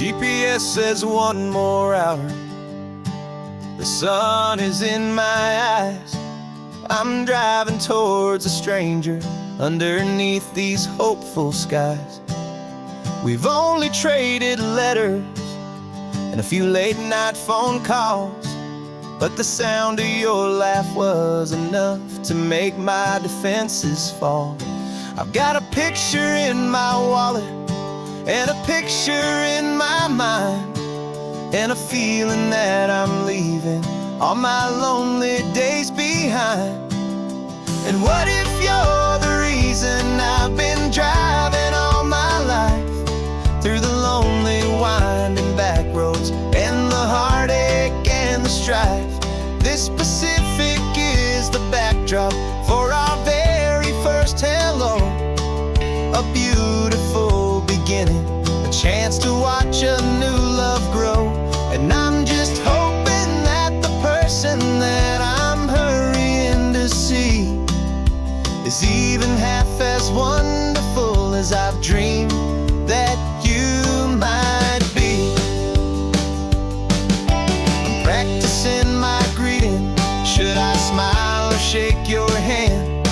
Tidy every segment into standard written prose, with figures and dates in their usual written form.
GPS says one more hour. The sun is in my eyes. I'm driving towards a stranger underneath these hopeful skies. We've only traded letters and a few late night phone calls, but the sound of your laugh was enough to make my defenses fall. I've got a picture in my wallet and a picture in my mind, and a feeling that I'm leaving all my lonely days behind. And what if you're the reason I've been driving all my life, through the lonely winding back roads and the heartache and the strife? This Pacific is the backdrop for our very first hello, a beautiful beginning, a chance to watch a new love grow. And I'm just hoping that the person that I'm hurrying to see is even half as wonderful as I've dreamed that you might be. I'm practicing my greeting. Should I smile or shake your hand?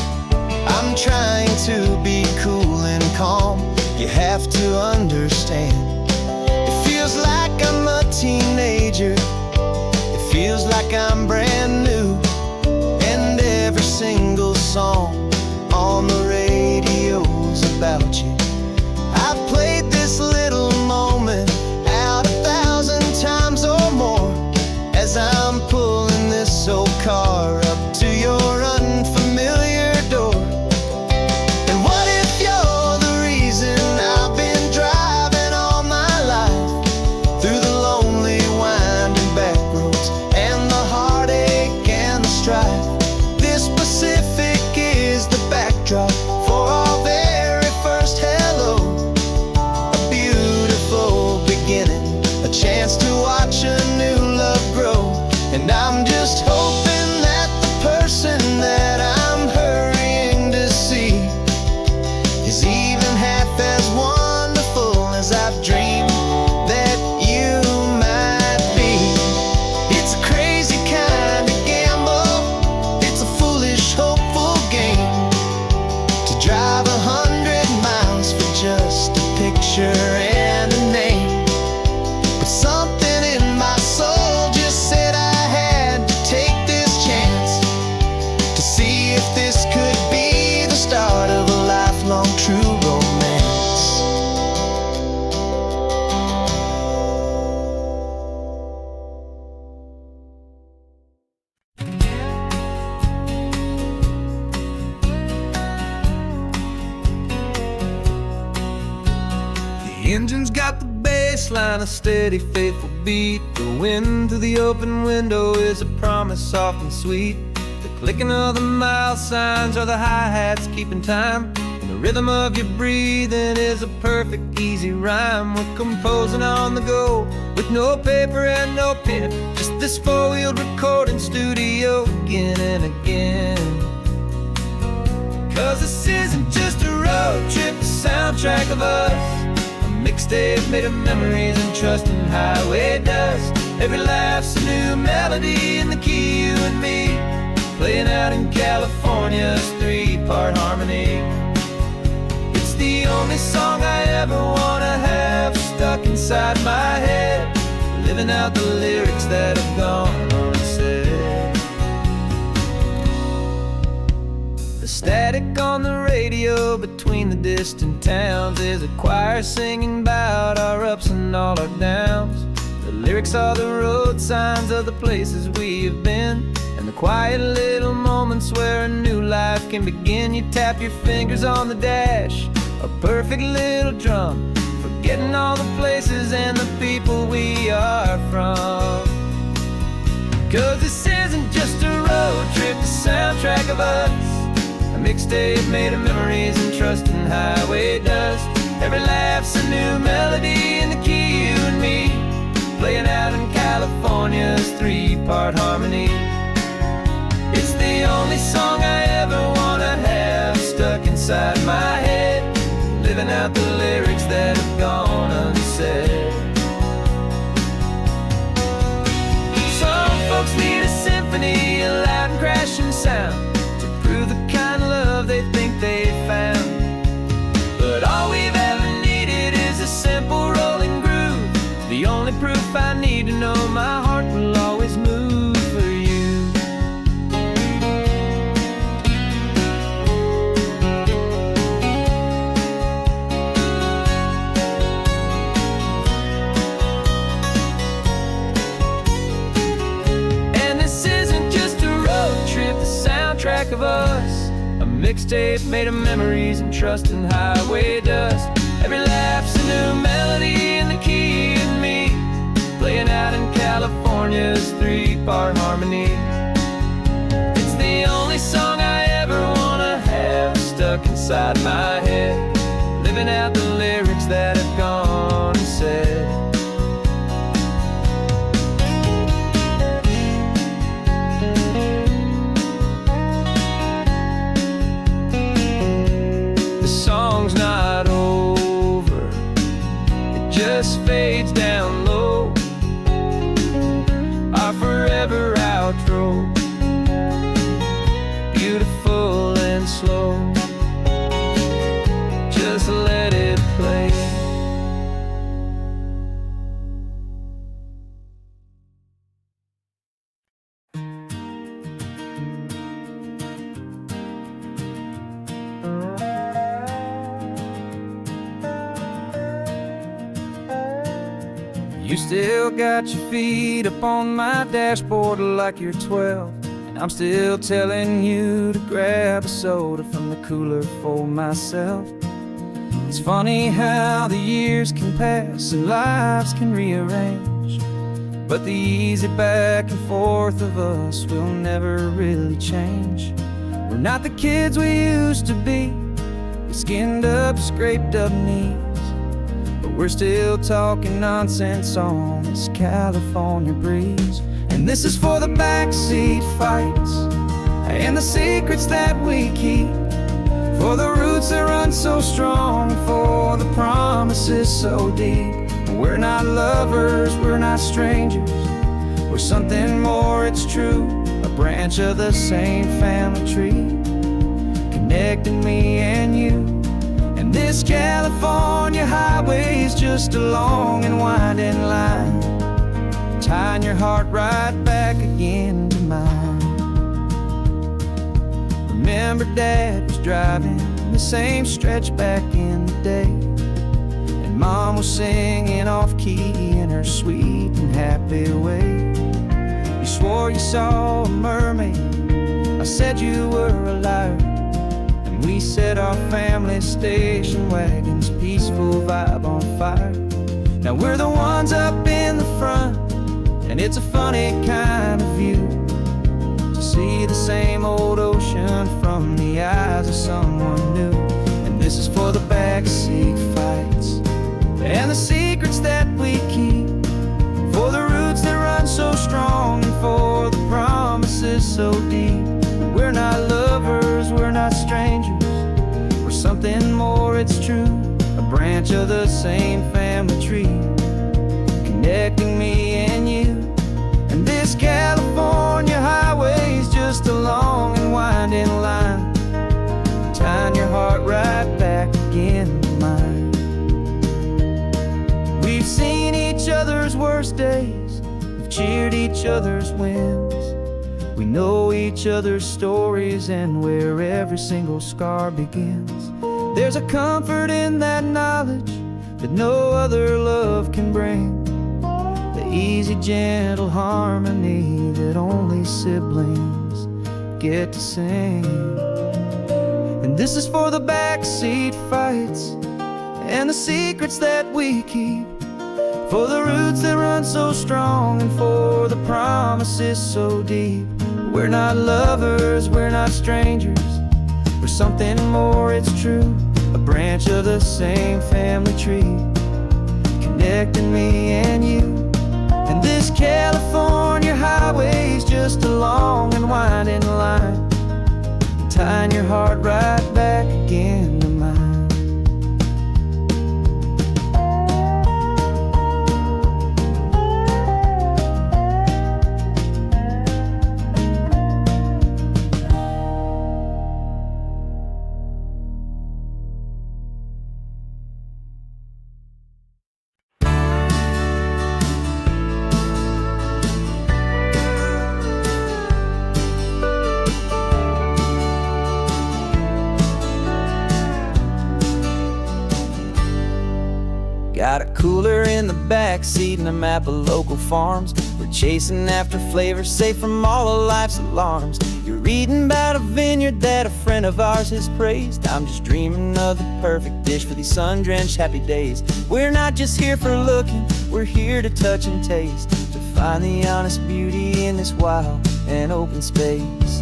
I'm trying to be cool and calm. You have to understand. It feels like I'm a teenager. It feels like I'm brand new. And every single song on the radio's about you. I've played this little moment out 1,000 times or more, as I'm pulling this old car up to your unfamiliar door. And what if you're the reason I've been driving all my life, through the lonely winding back roads and the heartache and the strife? This Pacific is the backdrop for our very first hello, a beautiful beginning, a chance to watch a new love grow. And I'm just hoping that the person that I'm hurrying to see is even half as wonderful as I've dreamed that you might be. It's a crazy kind of gamble, it's a foolish, hopeful game, to drive 100 miles for just a picture and a name. But something in my soul just said I had to take this chance, to see if this could be the start of a lifelong true romance. The engine's got the bass line, a steady, faithful beat. The wind through the open window is a promise soft and sweet. The clicking of the mile signs are the hi-hats keeping time, and the rhythm of your breathing is a perfect, easy rhyme. We're composing on the go with no paper and no pen, just this four-wheeled recording studio again and again. 'Cause this isn't just a road trip, the soundtrack of us, mixtape made of memories and trust in highway dust. Every laugh's a new melody in the key, you and me, playing out in California's three-part harmony. It's the only song I ever wanna have stuck inside my head, living out the lyrics that have gone unsaid. The static on the radio between the distant towns is a choir singing about our ups and all our downs. The lyrics are the road signs of the places we have been, and the quiet little moments where a new life can begin. You tap your fingers on the dash, a perfect little drum, forgetting all the places and the people we are from. 'Cause this isn't just a road trip, the soundtrack of us, a mixtape made of memories and trust in highway dust. Every laugh's a new melody in the key, you and me, playing out in California's three-part harmony. It's the only song I ever wanna have stuck inside my head, living out the lyrics that have gone unsaid. harmony, a loud and crashing sound to prove the kind of love they think they found. But all we've ever needed is a simple rolling groove, the only proof I need to know my heart will always move for you. And this isn't just a road trip, the soundtrack of us, a mixtape made of memories and trust and highway dust. Every laugh's a new melody in the key and me, playing out in California's three-part harmony. It's the only song I ever wanna have stuck inside my head, living out the lyrics that have gone and said. The song's not over, it just fades down low, our forever outro, beautiful and slow. Just let it play. You still got your feet up on my dashboard like you're 12, and I'm still telling you to grab a soda from the cooler for myself. It's funny how the years can pass and lives can rearrange, but the easy back and forth of us will never really change. We're not the kids we used to be, with skinned up, scraped up knees, but we're still talking nonsense on this California breeze. And this is for the backseat fights and the secrets that we keep, for the roots that run so strong, for the promises so deep. We're not lovers, we're not strangers, we're something more, it's true, a branch of the same family tree, connecting me and you. And this California highway is just a long and winding line, tying your heart right back again to mine. Remember Dad was driving the same stretch back in the day, and Mom was singing off-key in her sweet and happy way. You swore you saw a mermaid, I said you were a liar, and we set our family station wagon's peaceful vibe on fire. Now we're the ones up in the front, and it's a funny kind of view to see the same old ocean from the eyes of someone new. And this is for the backseat fights and the secrets that we keep, for the roots that run so strong, and for the promises so deep. We're not lovers, we're not strangers, we're something more, it's true, a branch of the same family tree, connecting me and you. And this California highway is just a long and winding line, tying your heart right back again to mine. We've seen each other's worst days, we've cheered each other's wins, we know each other's stories and where every single scar begins. There's a comfort in that knowledge that no other love can bring, the easy, gentle harmony that only siblings get to sing. And this is for the backseat fights and the secrets that we keep, for the roots that run so strong, and for the promises so deep. We're not lovers, we're not strangers, we're something more, it's true, a branch of the same family tree, connecting me and you. And this California highway is just a long and winding line, tying your heart right back again to mine. Got a cooler in the back seat and a map of local farms. We're chasing after flavors safe from all of life's alarms. You're reading about a vineyard that a friend of ours has praised. I'm just dreaming of the perfect dish for these sun-drenched happy days. We're not just here for looking, we're here to touch and taste, to find the honest beauty in this wild and open space.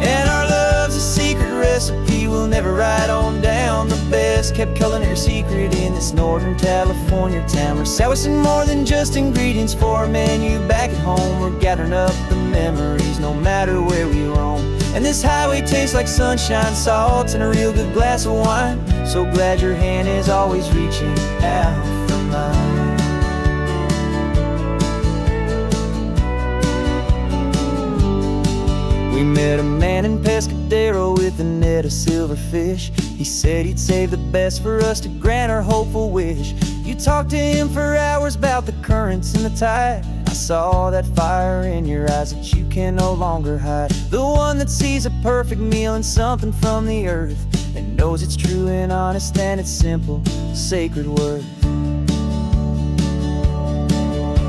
And our love's a secret recipe we'll never write on down. The best kept culinary secret in this Northern California town. We're sourcing more than just ingredients for a menu back at home. We're gathering up the memories no matter where we roam. And this highway tastes like sunshine, salt, and a real good glass of wine. So glad your hand is always reaching out for mine. We met a man in Pescadero with a net of silverfish. He said he'd save the best for us to grant our hopeful wish. You talked to him for hours about the currents and the tide. I saw that fire in your eyes that you can no longer hide. The one that sees a perfect meal in something from the earth, and knows it's true and honest and it's simple, sacred worth.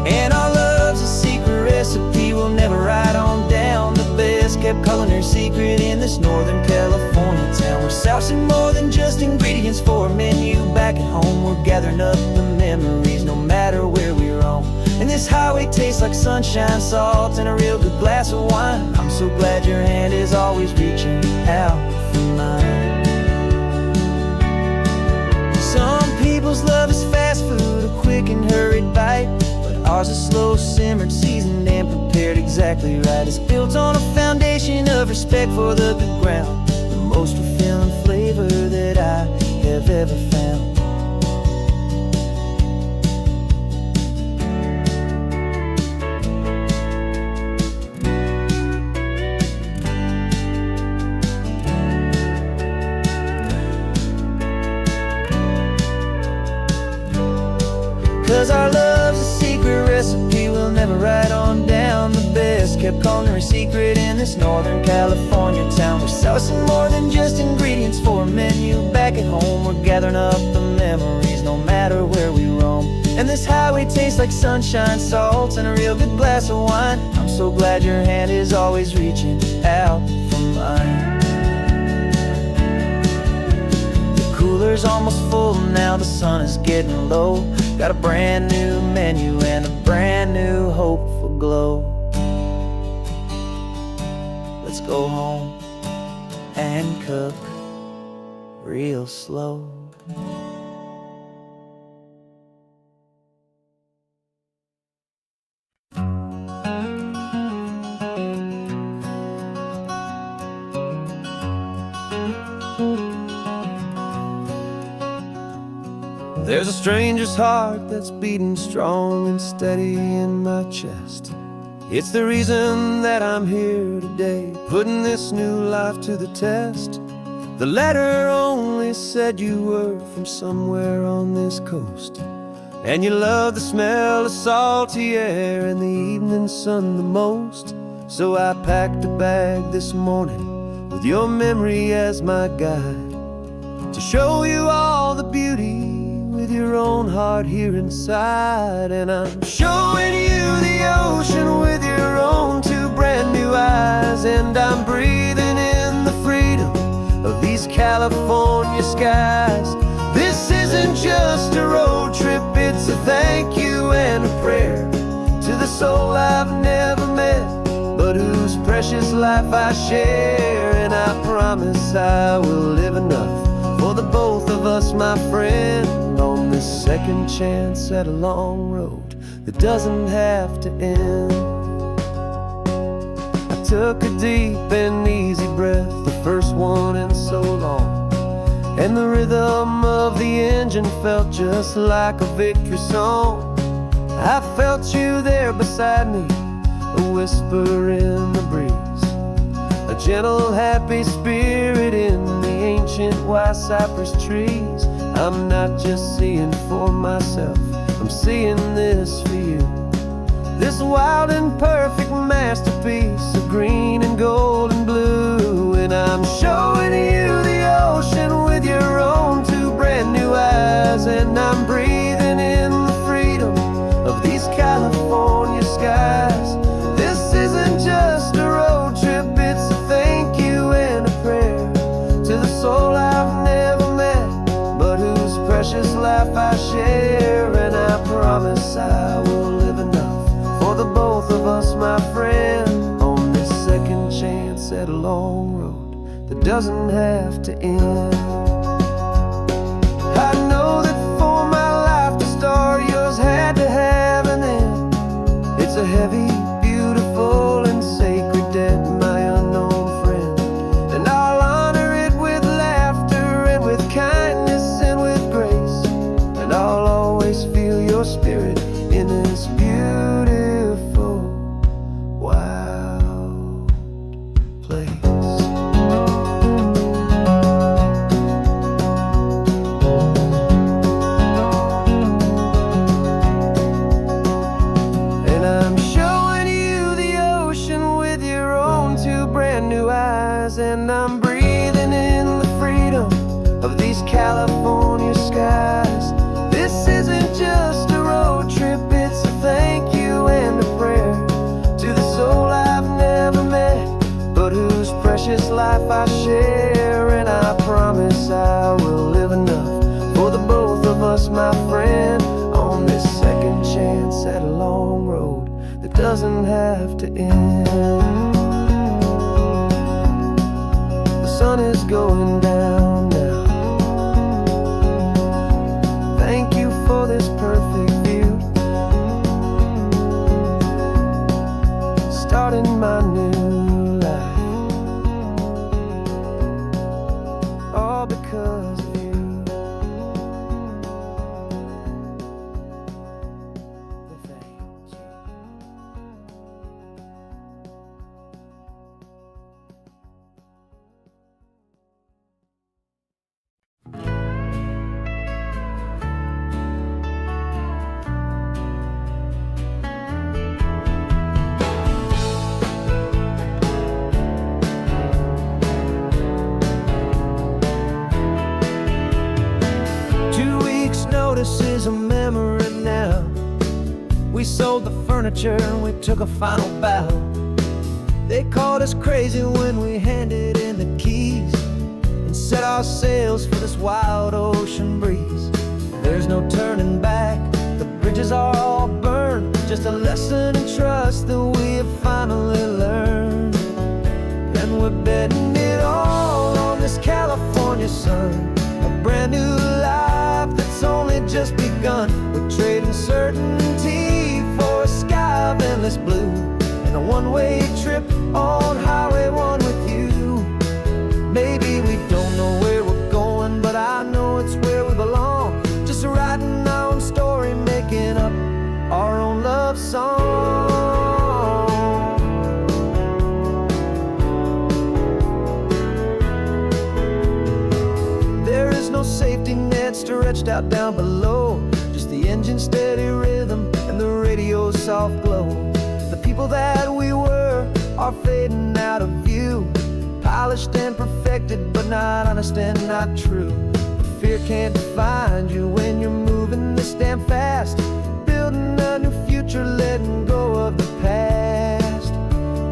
And our love's a secret recipe we'll never write on down. The best kept culinary secret in this Northern California town. We're sourcing more than just ingredients for a menu back at home. We're gathering up the memories no matter where we roam. And this highway tastes like sunshine, salt, and a real good glass of wine. I'm so glad your hand is always reaching out for mine. Some people's love is fast food, a quick and hurried bite. Ours is slow simmered, seasoned, and prepared exactly right. It's built on a foundation of respect for the good ground, the most fulfilling flavor that I have ever found. 'Cause our love's a secret recipe we'll never write on down. The best kept culinary secret in this Northern California town. We're sourcing more than just ingredients for a menu back at home. We're gathering up the memories no matter where we roam. And this highway tastes like sunshine, salt, and a real good glass of wine. I'm so glad your hand is always reaching out for mine. The cooler's almost full now, the sun is getting low. Got a brand new menu and a brand new hopeful glow. Let's go home and cook real slow. There's a stranger's heart that's beating strong and steady in my chest. It's the reason that I'm here today, putting this new life to the test. The letter only said you were from somewhere on this coast, and you love the smell of salty air and the evening sun the most. So I packed a bag this morning with your memory as my guide, to show you all the beauty with your own heart here inside. And I'm showing you the ocean with your own two brand new eyes. And I'm breathing in the freedom of these California skies. This isn't just a road trip, it's a thank you and a prayer to the soul I've never met, but whose precious life I share. And I promise I will live enough for the both of us, my friend, on this second chance at a long road that doesn't have to end. I took a deep and easy breath, the first one in so long, and the rhythm of the engine felt just like a victory song. I felt you there beside me, a whisper in the breeze, a gentle happy spirit in the ancient white cypress trees. I'm not just seeing for myself, I'm seeing this for you. This wild and perfect masterpiece of green and gold and blue. And I'm showing you the ocean with your own two brand new to the soul I've never met, but whose precious life I share. And I promise I will live enough for the both of us, my friend, on this second chance at a long road that doesn't have to end. I know that for my life to start, yours had to have an end. It's a heavy, beautiful, and sacred debt, my unknown friend, and I'll honor it with laughter and with kindness and with grace, and I'll always feel your spirit in this beautiful, wild place. And I'm breathing in the freedom of these California skies. This isn't just a road trip, it's a thank you and a prayer to the soul I've never met, but whose precious life I share. And I promise I will live enough for the both of us, my friend, on this second chance at a long road that doesn't have to end. The sun is going down now. Thank you for this perfect view, starting my new life, all because of you. Thank you. Notice is a memory now. We sold the furniture and we took a final bow. They called us crazy when we handed in the keys and set our sails for this wild ocean breeze. There's no turning back, the bridges are all burned, just a lesson in trust that we have finally learned. And we're betting it all on this California sun, a brand new life that's only just begun. We're trading certainty for a sky of endless blue and a one-way trip on Highway 1 with you. Maybe we don't know where we're going, but I know it's where we belong, just writing our own story, making up our own love song. There is no safety net stretched out down below, just the engine's steady rhythm and the radio's soft glow. The people that we were are fading out of view, polished and perfected, but not honest and not true. But fear can't define you when you're moving this damn fast, building a new future, letting go of the past.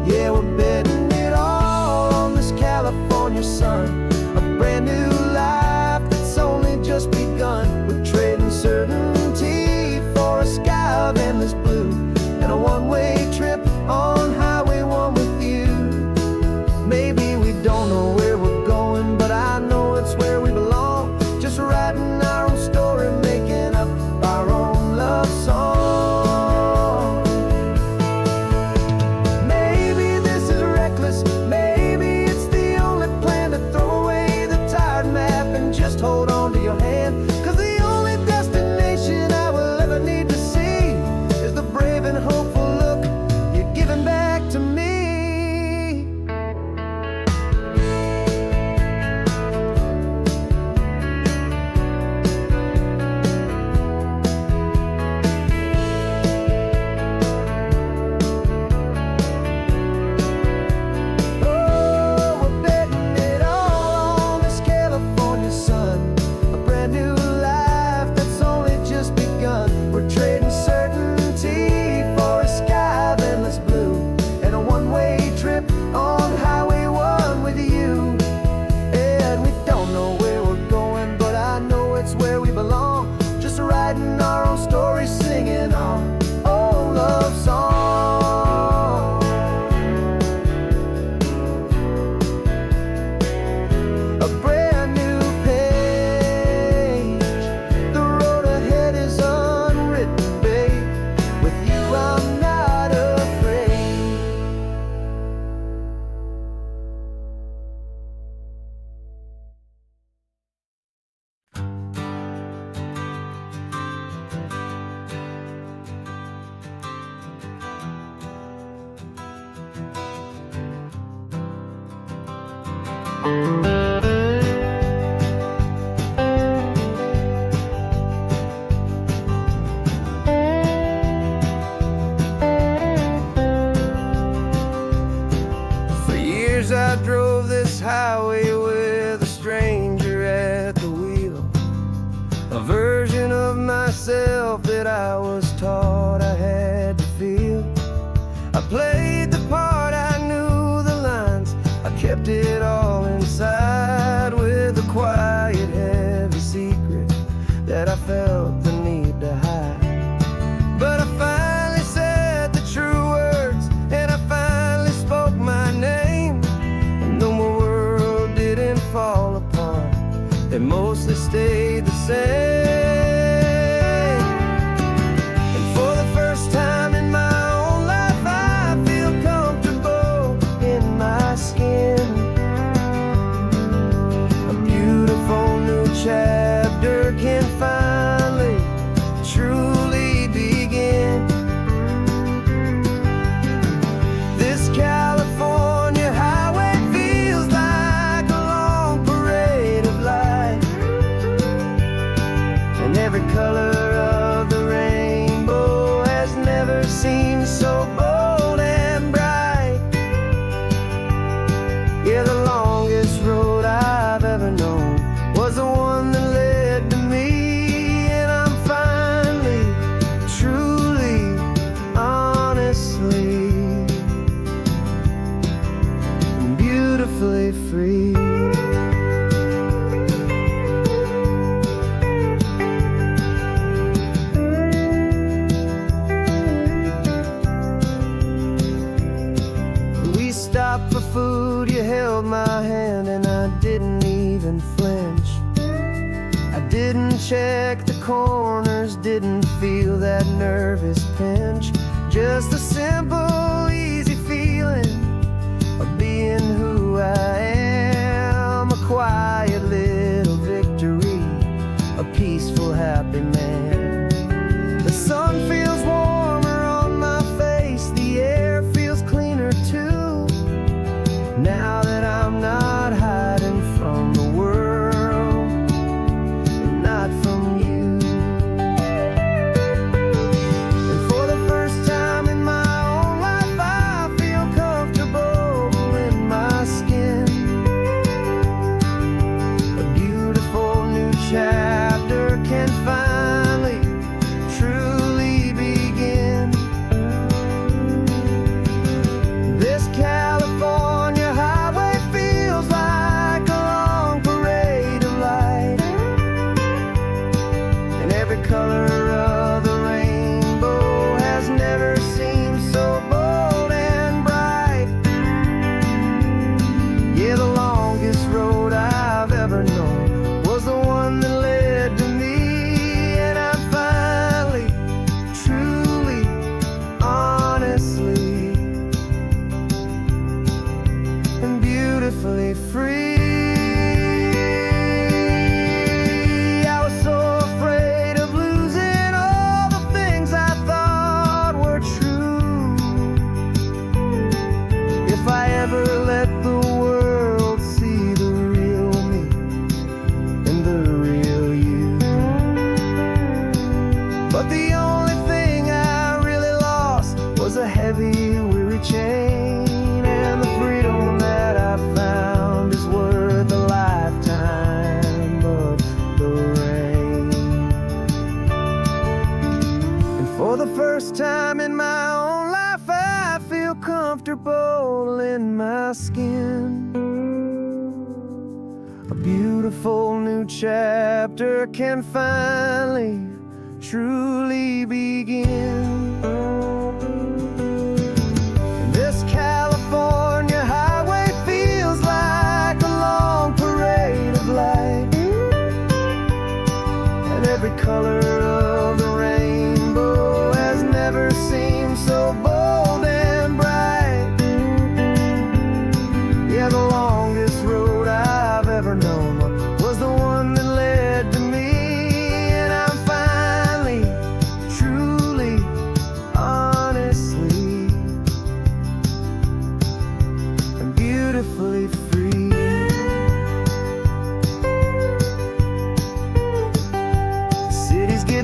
Yeah, we're betting it all on this California sun, a brand new life that's only just begun. We're trading certainty for a sky of endless blue and a one-way trip on Highway 1 with you. Maybe we don't know where we're going, but I know it's where we belong, just writing our own story, making up our own love song. Maybe this is reckless, maybe it's the only plan to throw away the tired map and just hold on to your hand, 'cause the only destination I will ever need to see is the brave and hopeful look you're giving back to me. Oh, we're betting it all on this California sun, I was taught I had to feel. I played the part, I knew the lines, I kept it all inside with a quiet, heavy secret that I felt the need to hide. But I finally said the true words, and I finally spoke my name. And though my world didn't fall apart, it mostly stayed the same. And for the first time in my own life, I feel comfortable in my skin. A beautiful new chapter can finally truly begin. This California highway feels like a long parade of light, and every color of the rainbow has never seemed so bold and bright. Yeah, the longest road I've ever known was the one that led to me, and I'm finally, truly, honestly, and beautifully free. We stopped for food, you held my hand, and I didn't even flinch. I didn't check the corners, didn't feel that nervous pinch. Just a simple, easy feeling of being who I am. A quiet little victory, a peaceful, happy man. The sun feels warmer on my face, the air feels cleaner too, now that I'm not hiding from the world, and not from you. And for the first time in my own life, I feel comfortable in my skin. A beautiful new chapter can finally truly begin. This California highway feels like a long parade of light, and every color of the rainbow has never seemed so bold and bright. Yeah, the longest road I've ever known was the one that led to me, and I'm finally, truly, honestly, and beautifully free. I was so afraid of losing all the things I thought were true. If I ever let the world see the real me and the real you. But the only thing I really lost was a heavy, weary chain, and the freedom that I found is worth a lifetime of the rain. And for the first time in my own life, I feel comfortable in my skin. A beautiful new chapter can finally, truly begin. This California highway feels like a long parade of light, and every color of the rainbow has never seemed so bold and bright. Yeah, the longest road I've ever known was the one that led to me, and I'm finally, truly, honestly, and beautifully free. The city's getting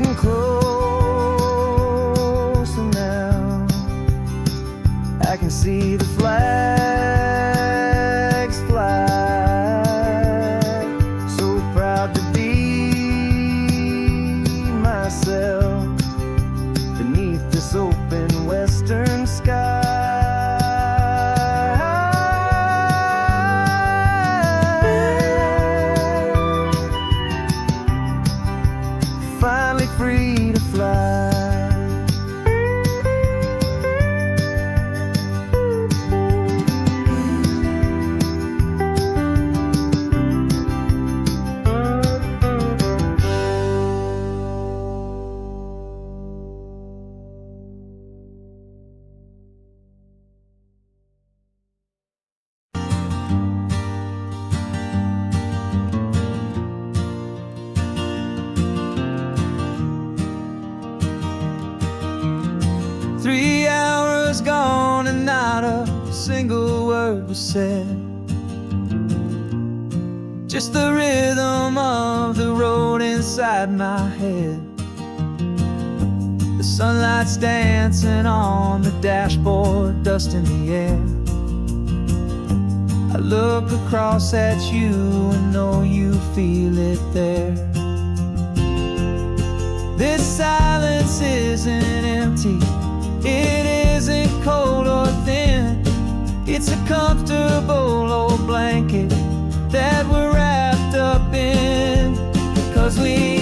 single word was said. Just the rhythm of the road inside my head. The sunlight's dancing on the dashboard, dust in the air. I look across at you and know you feel it there. This silence isn't empty, it isn't cold or thin. It's a comfortable old blanket that we're wrapped up in. 'Cause we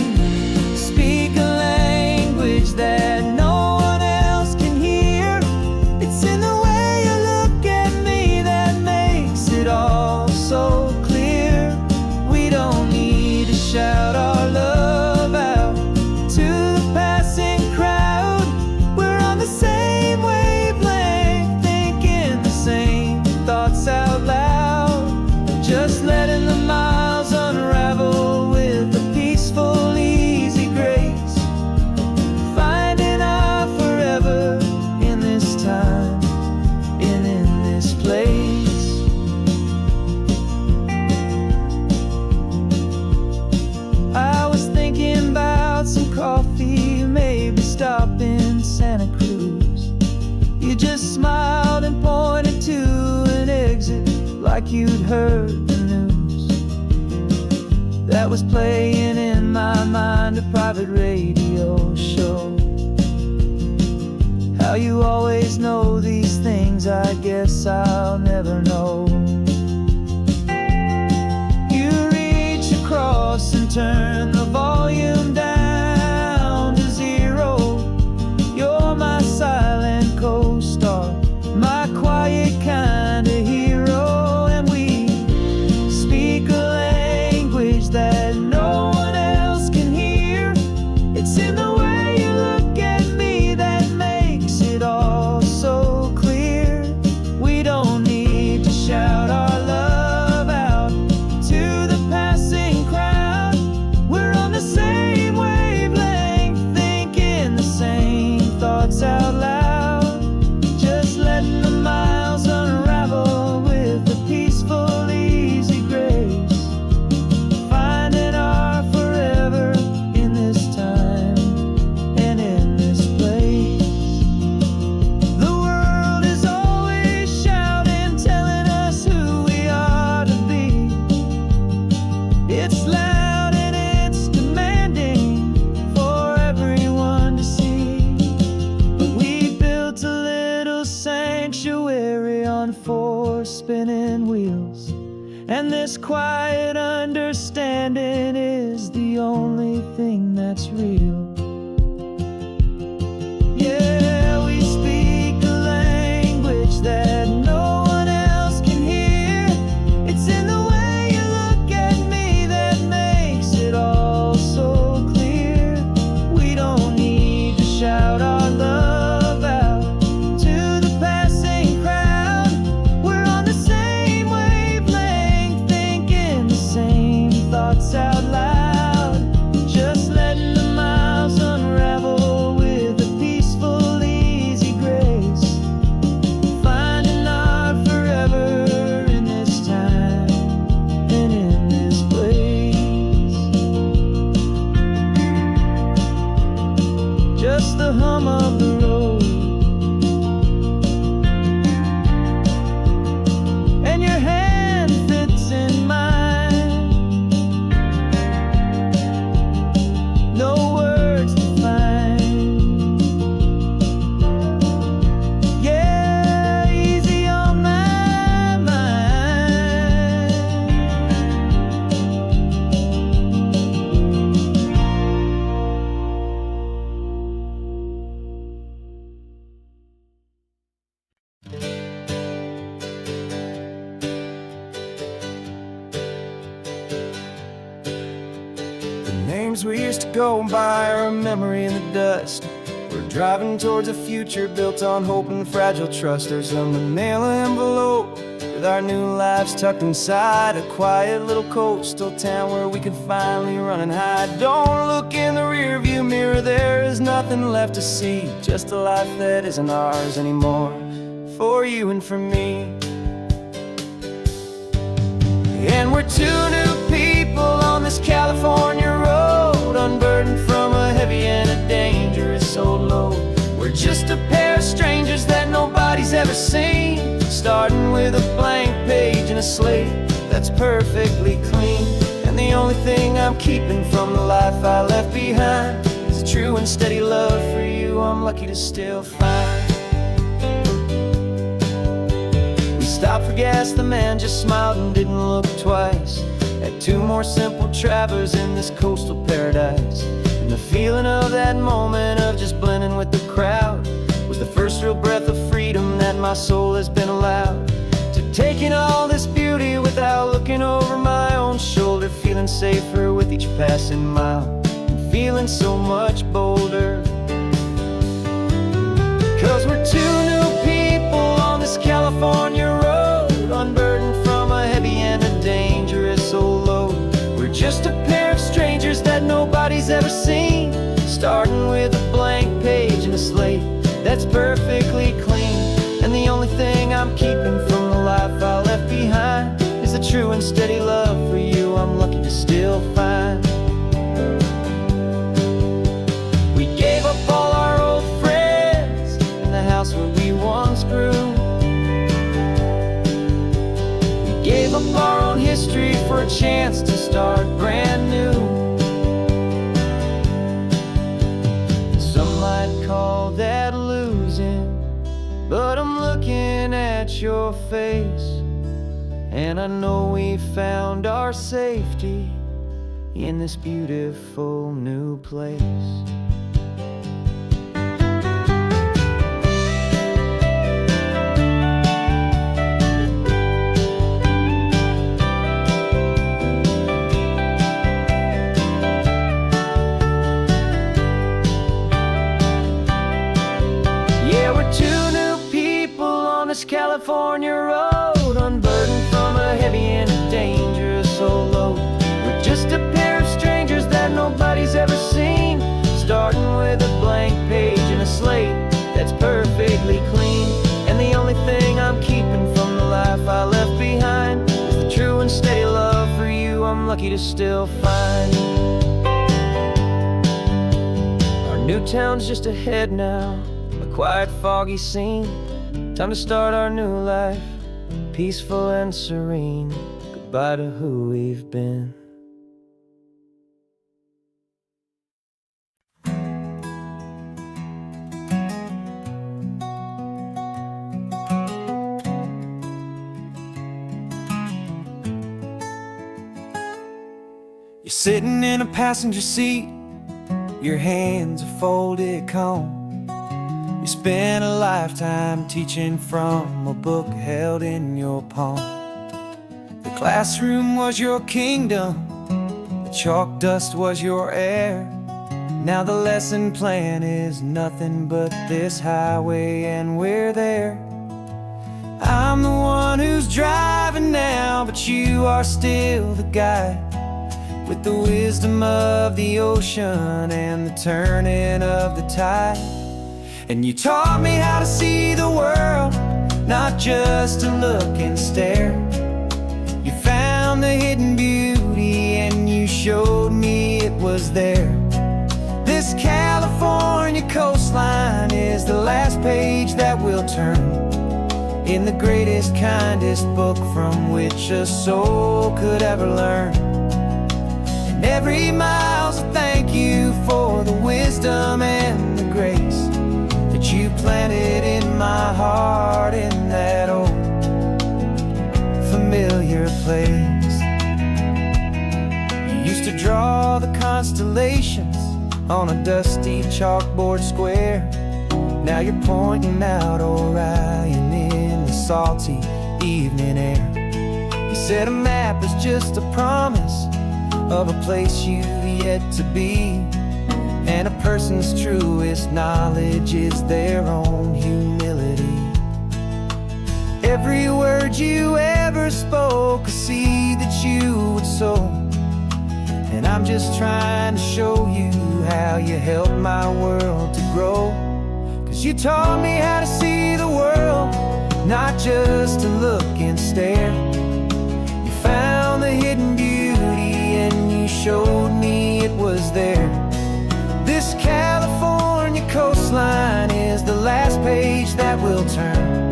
speak a language that no one else can hear. It's in the way you look at me that makes it all so clear. We don't need to shout our love out to the passing crowd. We're on the same wavelength, thinking the same thoughts out loud. Just letting the miles unravel with a peaceful, easy grace. Finding our forever in this time and in this place. I was thinking about some coffee, maybe stop in Santa Cruz. You just smiled and pointed to an exit like you'd heard the news. That was playing in my mind, a private radio show. How you always know these things, I guess I'll never know. You reach across and turn the volume down to zero. You're my silent co-star, my quiet kind of hero. That no one else can hear. It's in the way you look at me that makes it all so clear. We don't need to shout our love out to the passing crowd. We're on the same wavelength, thinking the same thoughts out loud. Just letting the miles unravel with a peaceful, easy grace. Spinning wheels, and this quiet understanding is the only thing that's real. Yeah, we speak a language that no one else can hear. It's in the way you look at me that makes it all so clear. We don't need to shout our love out to the passing crowd. We're on the same wavelength, thinking the same thoughts out loud. Just letting the miles unravel with a peaceful, easy grace. Finding our forever in this time and in this place. Just the hum of the road and your hand fits in mine. No words to find. Yeah, easy on my mind. Names we used to go by are a memory in the dust. We're driving towards a future built on hope and fragile trust. There's a manila envelope with our new lives tucked inside, a quiet little coastal town where we could finally run and hide. Don't look in the rearview mirror, there is nothing left to see, just a life that isn't ours anymore. for you and for me. And we're two new people on this California road, unburdened from a heavy and a dangerous old load. We're just a pair of strangers that nobody's ever seen, starting with a blank page and a slate that's perfectly clean. And the only thing I'm keeping from the life I left behind is a true and steady love for you I'm lucky to still find. We stopped for gas, the man just smiled and didn't look twice. Had two more simple travelers in this coastal paradise. And the feeling of that moment of just blending with the crowd was the first real breath of freedom that my soul has been allowed to take in all this beauty without looking over my own shoulder, feeling safer with each passing mile and feeling so much bolder. 'Cause we're two new people on this California road, unburdened from a heavy and a dangerous old load. We're just a pair of strangers that nobody's ever seen, starting with a blank page and a slate that's perfectly clean. And the only thing I'm keeping from the life I left behind is a true and steady love for you I'm lucky to still find. We gave up all our old friends in the house where we once grew. We gave up our own history for a chance to start brand new. Some might call that losing, but I'm looking at your face, and I know we found our safety in this beautiful new place. California road, unburdened from a heavy and a dangerous old load. We're just a pair of strangers that nobody's ever seen, starting with a blank page and a slate that's perfectly clean. And the only thing I'm keeping from the life I left behind is the true and steady love for you I'm lucky to still find. Our new town's just ahead now, a quiet, foggy scene. Time to start our new life, peaceful and serene. Goodbye to who we've been. You're sitting in a passenger seat, your hands are folded calm. You spent a lifetime teaching from a book held in your palm. The classroom was your kingdom, the chalk dust was your air. Now the lesson plan is nothing but this highway and we're there. I'm the one who's driving now, but you are still the guide, with the wisdom of the ocean and the turning of the tide. And you taught me how to see the world, not just to look and stare. You found the hidden beauty and you showed me it was there. This California coastline is the last page that we'll turn in the greatest, kindest book from which a soul could ever learn. And every mile's a thank you for the wisdom and the grace you planted in my heart in that old familiar place. You used to draw the constellations on a dusty chalkboard square. Now you're pointing out Orion in the salty evening air. You said a map is just a promise of a place you've yet to be, and a person's truest knowledge is their own humility. Every word you ever spoke, a seed that you would sow. And I'm just trying to show you how you helped my world to grow. 'Cause you taught me how to see the world, not just to look and stare. You found the hidden beauty and you showed me it was there. This California coastline is the last page that we'll turn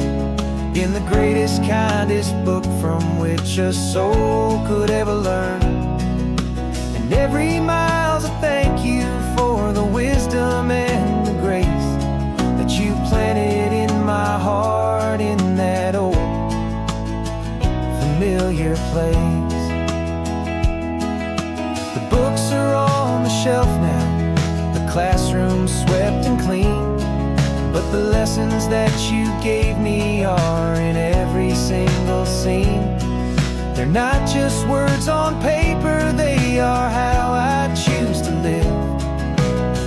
in the greatest, kindest book from which a soul could ever learn. And every mile's a thank you for the wisdom and the grace that you planted in my heart in that old familiar place. The books are on the shelf now, the classroom swept and clean, but the lessons that you gave me are in every single scene. They're not just words on paper, they are how I choose to live.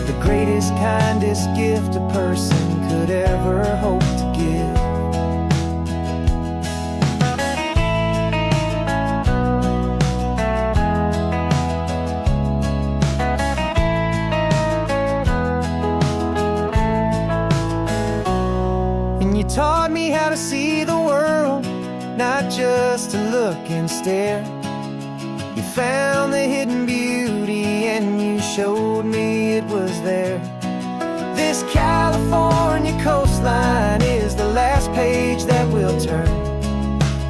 The greatest, kindest gift a person could ever hope to give. And you taught me how to see the world, not just to look and stare. You found the hidden beauty and you showed me it was there. This California coastline is the last page that we'll turn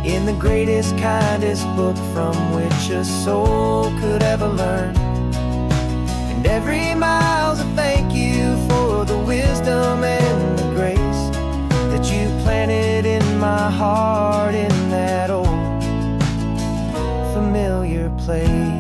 in the greatest, kindest book from which a soul could ever learn. And every mile's a thank you for the wisdom and the grace that you planted in my heart in that old familiar place.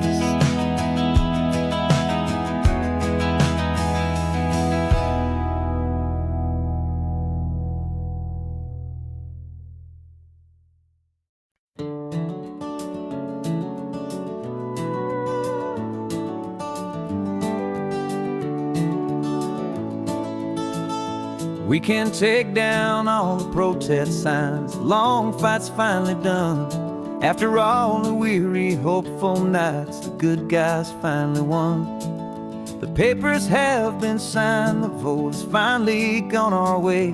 We can take down all the protest signs, long fight's finally done. After all the weary, hopeful nights, the good guys finally won. The papers have been signed, the vote has finally gone our way.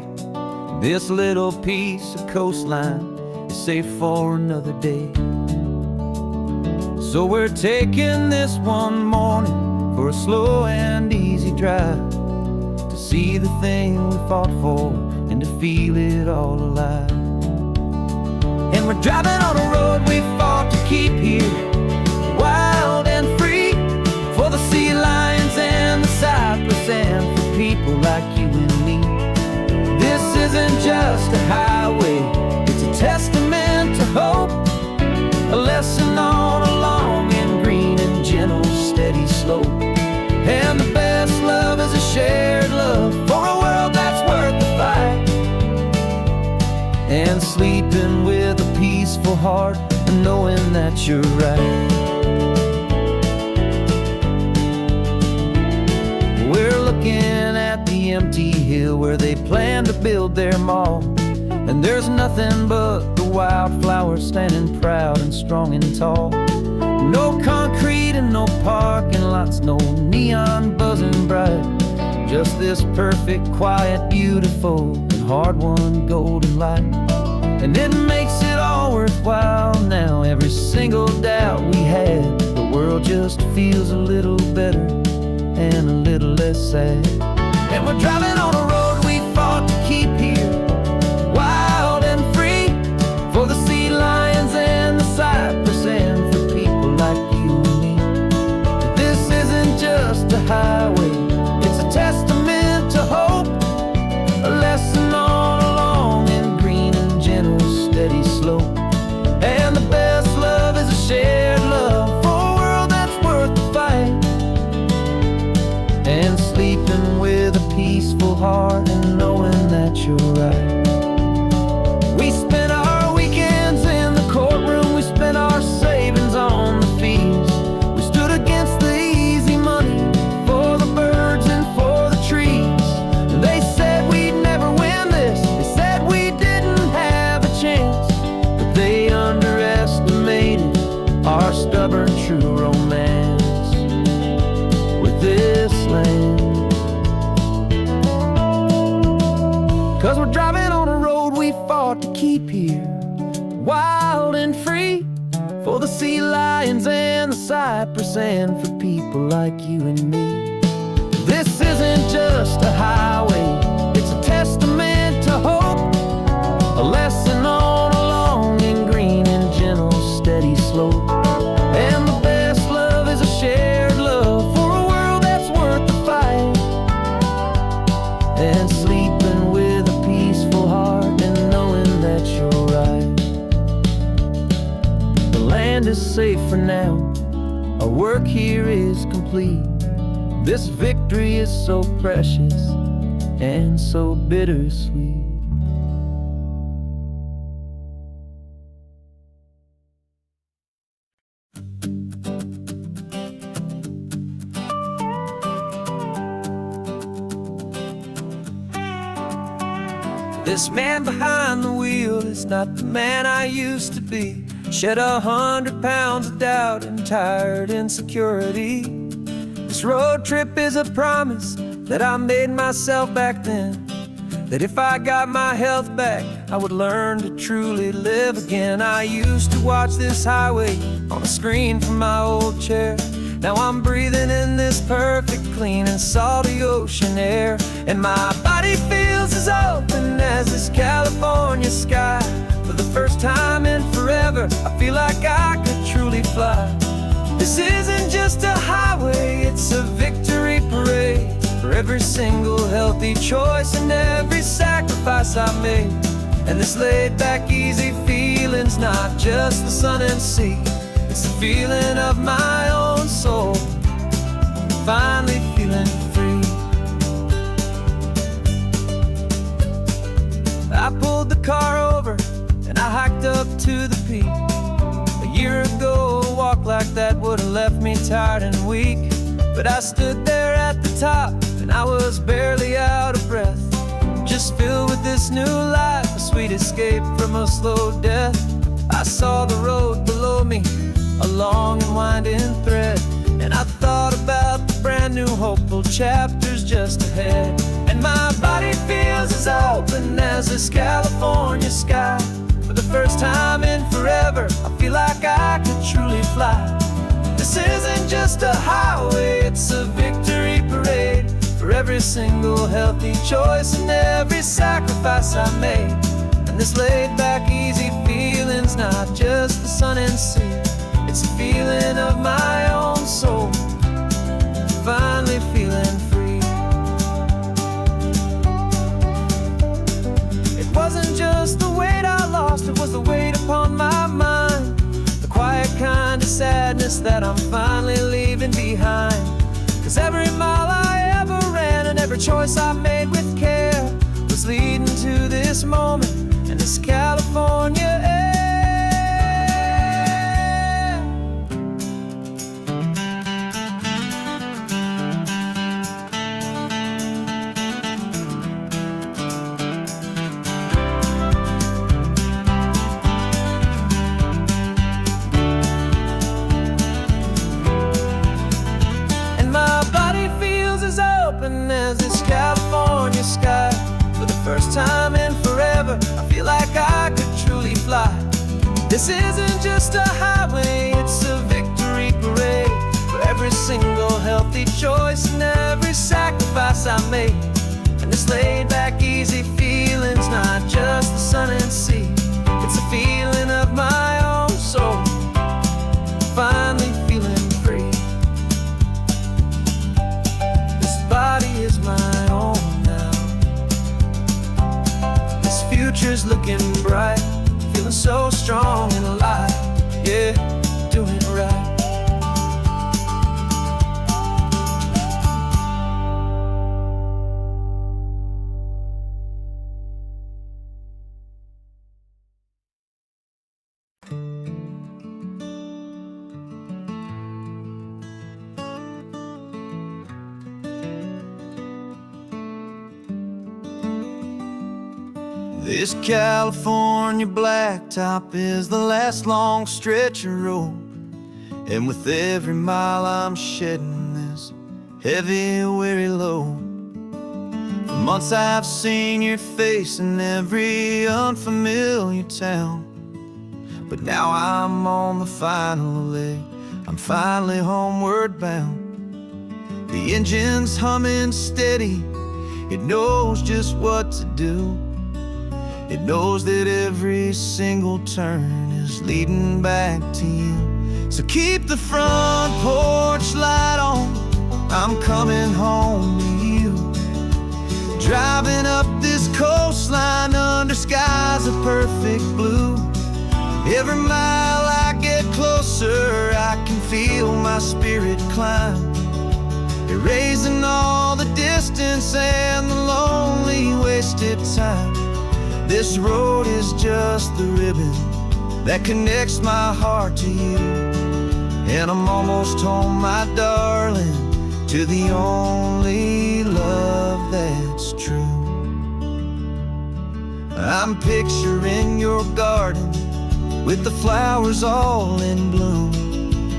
This little piece of coastline is safe for another day. So we're taking this one morning for a slow and easy drive, to see the thing we fought for and to feel it all alive. And we're driving on a road we fought to keep here, wild and free, for the sea lions and the cypress and for people like you and me. This isn't just a highway, it's a testament to hope, a lesson on a long and green and gentle steady slope. And the best love is a shared love for a world that's worth the fight, and sleeping with a peaceful heart and knowing that you're right. We're looking at the empty hill where they plan to build their mall, and there's nothing but the wildflowers standing proud and strong and tall. No concrete and no parking lots, no neon buzzing bright, just this perfect, quiet, beautiful, and hard-won golden light. And it makes it all worthwhile now, every single doubt we had. The world just feels a little better and a little less sad. And we're driving on a road we fought to keep here, wild and free, for the sea lions and the cypress and for people like you and me. This isn't just a highway, it's a testament to hope, a lesson on a long and green and gentle steady slope. And the best love is a shared love for a world that's worth the fight, and sleeping with a peaceful heart and knowing that you're right. We spent our weekends in the courtroom, we spent our savings on the fees. We stood against the easy money for the birds and for the trees. They said we'd never win this, they said we didn't have a chance, but they underestimated our stubborn true romance with this land. 'Cause we're driving on a road we fought fought to keep here, wild and free, for the sea lions and the cypress, and for people like you and me. This isn't just a highway, it's a testament to hope, a lesson on a long and green and gentle steady slope. And the best love is a shared love for a world that's worth the fight, and sleeping with a peaceful heart and knowing that you're right. The land is safe for now, our work here is complete. This victory is so precious and so bittersweet. This man behind the wheel is not the man I used to be. Shed 100 pounds of doubt and tired insecurity. This road trip is a promise that I made myself back then, that if I got my health back, I would learn to truly live again. I used to watch this highway on a screen from my old chair. Now I'm breathing in this perfect, clean and salty ocean air, and my body feels as open as this California sky. For the first time in forever, I feel like I could truly fly. This isn't just a highway, it's a victory parade, for every single healthy choice and every sacrifice I made. And this laid back, easy feeling's not just the sun and sea, it's the feeling of my own soul, finally feeling free. I pulled the car over and I hiked up to the peak. A year ago, a walk like that would've left me tired and weak, but I stood there at the top and I was barely out of breath, just filled with this new life, a sweet escape from a slow death. I saw the road below me, a long and winding thread, and I thought about the brand new hopeful chapters just ahead. And my body feels as open as this California sky. For the first time in forever, I feel like I could truly fly. This isn't just a highway, it's a victory parade, for every single healthy choice and every sacrifice I made. And this laid back, easy feeling's not just the sun and sea, it's a feeling of my own soul, finally feeling free. It wasn't just the weight I lost, it was the weight upon my mind, the quiet kind of sadness that I'm finally leaving behind. Cause every mile I ever ran and every choice I made with care was leading to this moment and this California air. As this California sky, for the first time in forever, I feel like I could truly fly. This isn't just a highway, it's a victory parade, for every single healthy choice and every sacrifice I made. And this laid back, easy feeling's not just the sun and sea, it's a feeling of my own soul, finally feeling free. Body is my own now. This future's looking bright, feeling so strong and alive. Yeah, doing it right. This California blacktop is the last long stretch of road, and with every mile I'm shedding this heavy, weary load. Months I've seen your face in every unfamiliar town, but now I'm on the final leg. I'm finally homeward bound. The engine's humming steady. It knows just what to do. It knows that every single turn is leading back to you. So keep the front porch light on, I'm coming home to you. Driving up this coastline under skies of perfect blue. Every mile I get closer, I can feel my spirit climb, erasing all the distance and the lonely wasted time. This road is just the ribbon that connects my heart to you. And I'm almost home, my darling, to the only love that's true. I'm picturing your garden with the flowers all in bloom.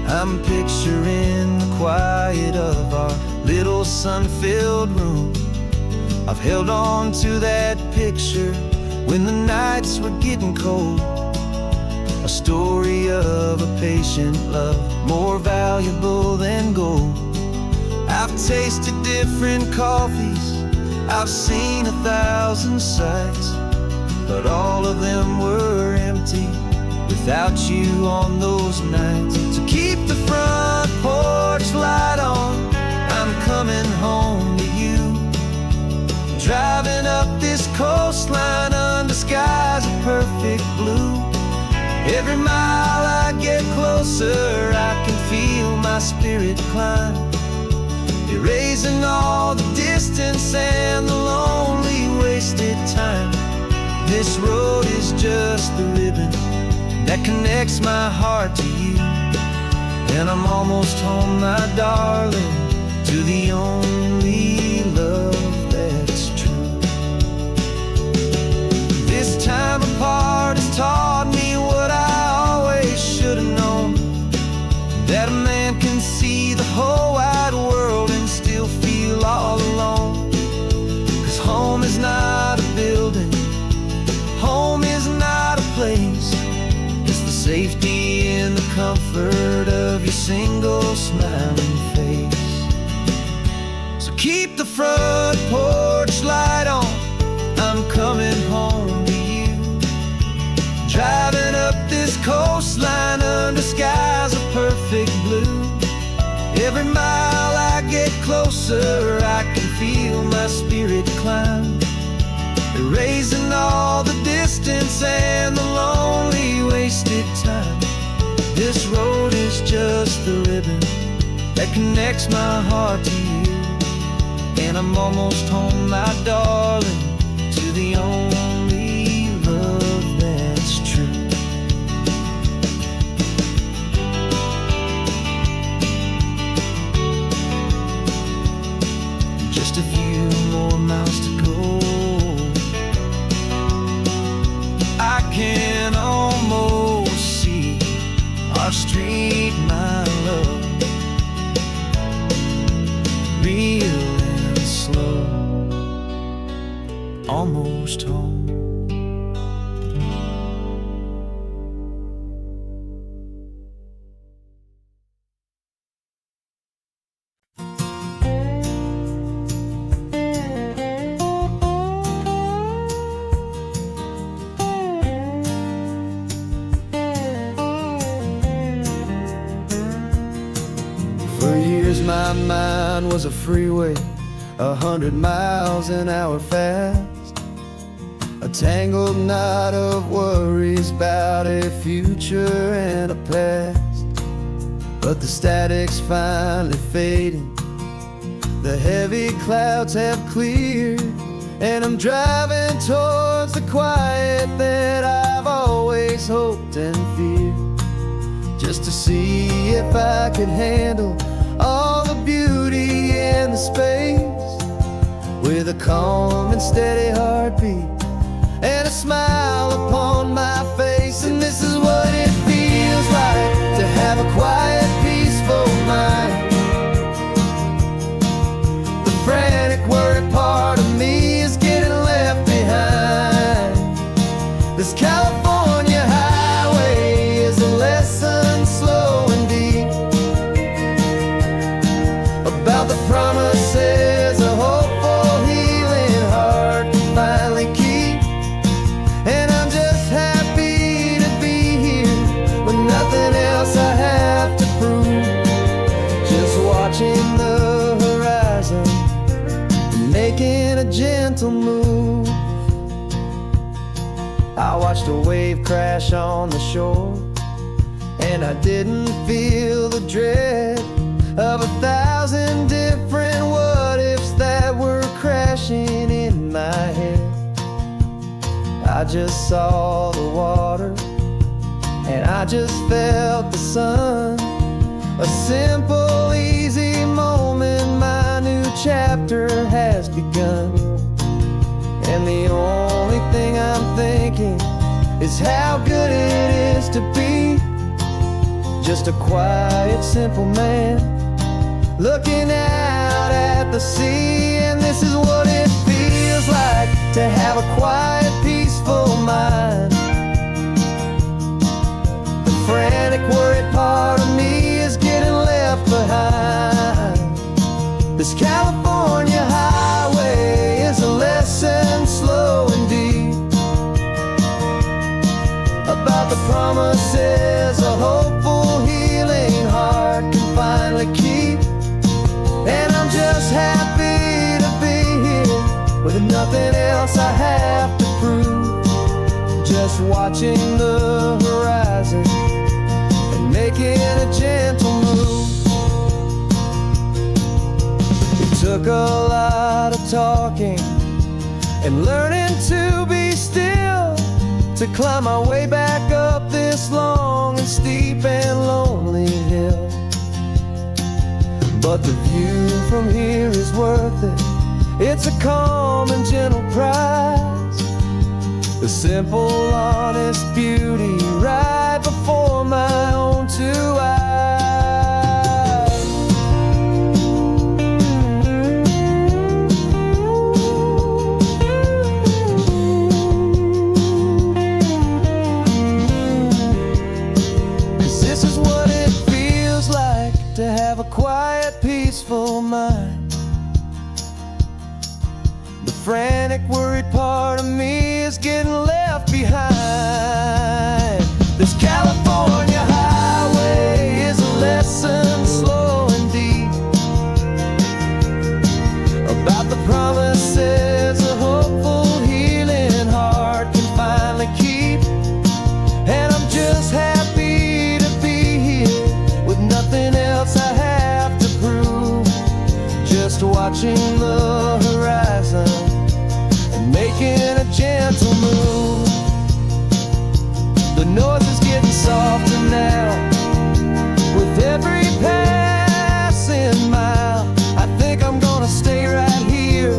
I'm picturing the quiet of our little sun-filled room. I've held on to that picture when the nights were getting cold. A story of a patient love, more valuable than gold. I've tasted different coffees, I've seen 1,000 sights, but all of them were empty without you on those nights. So keep the front porch light on, I'm coming home to you. Driving up this coastline under skies of perfect blue. Every mile I get closer, I can feel my spirit climb, erasing all the distance and the lonely wasted time. This road is just the ribbon that connects my heart to you. And I'm almost home, my darling, to the only love that's true. This time apart has taught me what I always should have known, that a man can see the whole wide world and still feel all alone. 'Cause home is not a building, home is not a place, it's the safety and the comfort of your single smiling face. So keep the front porch light on, I'm coming home to you. Driving up this coastline under skies of perfect blue. Every mile I get closer, I can feel my spirit climb, erasing all the distance and the lonely wasted time. This road is just the ribbon that connects my heart to you. And I'm almost home, my darling, to the only love that's true. Just a few more miles to go, I can almost see our street, my love, real and slow, almost home. For years my mind was a freeway, 100 miles an hour fast, a tangled knot of worries about a future and a past. But the static's finally fading, the heavy clouds have cleared, and I'm driving towards the quiet that I've always hoped and feared, just to see if I could handle all the beauty and the space, with a calm and steady heartbeat and a smile upon my face. And this is what it feels like to have a quiet, peaceful mind. The frantic, worried part of me This California highway is a lesson slow and deep about the promises a hopeful, healing heart can finally keep. And I'm just happy to be here with nothing else I have to prove. Just watching the horizon and making a gentle move. I watched a wave crash on the shore, and I didn't feel the dread of 1,000 different what-ifs that were crashing in my head. I just saw the water, and I just felt the sun. A simple, easy moment, my new chapter has begun. And the only thing I'm thinking is how good it is to be just a quiet, simple man looking out at the sea. And this is what it feels like to have a quiet, peaceful mind. The frantic, worried part of me is getting left behind. This California highway is a lesson slow and deep about the promises a hopeful, healing heart can finally keep. And I'm just happy to be here with nothing else I have to prove. Just watching the horizon and making a gentle move. It took a lot of talking and learning to be still to climb my way back up this long and steep and lonely hill. But the view from here is worth it. It's a calm and gentle prize, the simple, honest beauty right before my own two eyes. To have a quiet, peaceful mind. The frantic, worried part of me is getting left behind. This California highway is a lesson slow and deep about the promises a hopeful, healing heart can finally keep. And I'm just happy to be here with nothing else I have to prove. Just watching the horizon and making a gentle move. The noise is getting softer now with every passing mile. I think I'm gonna stay right here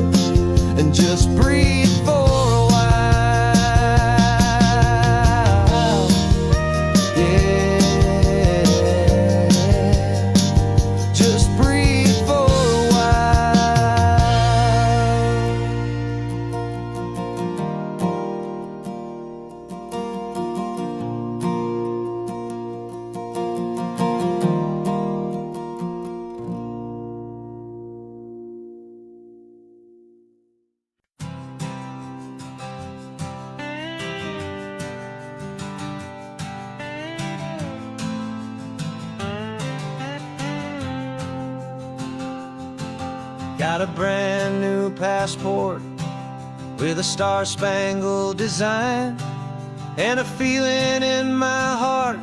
and just breathe for a while. Got a brand new passport with a star-spangled design, and a feeling in my heart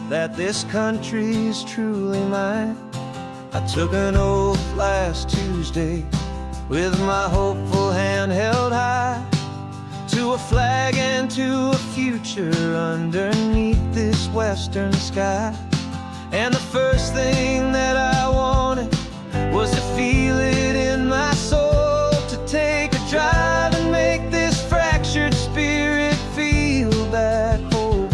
that this country's truly mine. I took an oath last Tuesday with my hopeful hand held high to a flag and to a future underneath this western sky. And the first thing that I wanted was to feel it in my soul, to take a drive and make this fractured spirit feel back home.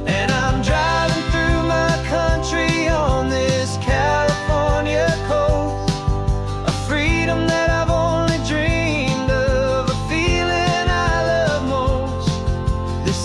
And I'm driving through my country on this California coast, a freedom that I've only dreamed of, a feeling I love most. This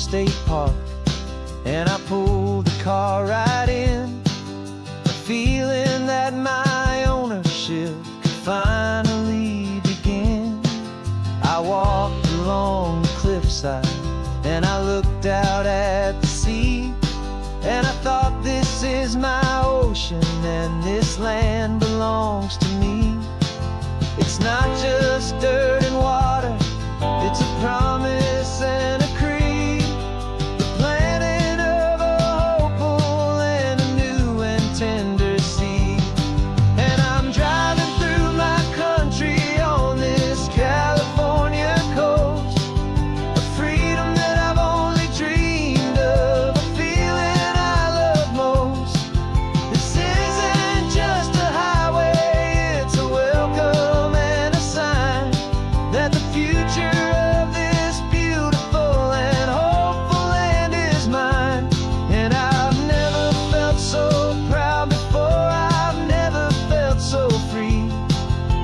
state park, and I pulled the car right in, feeling that my ownership could finally begin. I walked along the cliffside and I looked out at the sea, and I thought, this is my ocean and this land belongs to me. It's not just dirt and water, it's a promise and a creed, the planting of a hopeful and a new and tender seed. And I'm driving through my country on this California coast, a freedom that I've only dreamed of, a feeling I love most. This isn't just a highway, it's a welcome and a sign that the future of this beautiful and hopeful land is mine. And I've never felt so proud before, I've never felt so free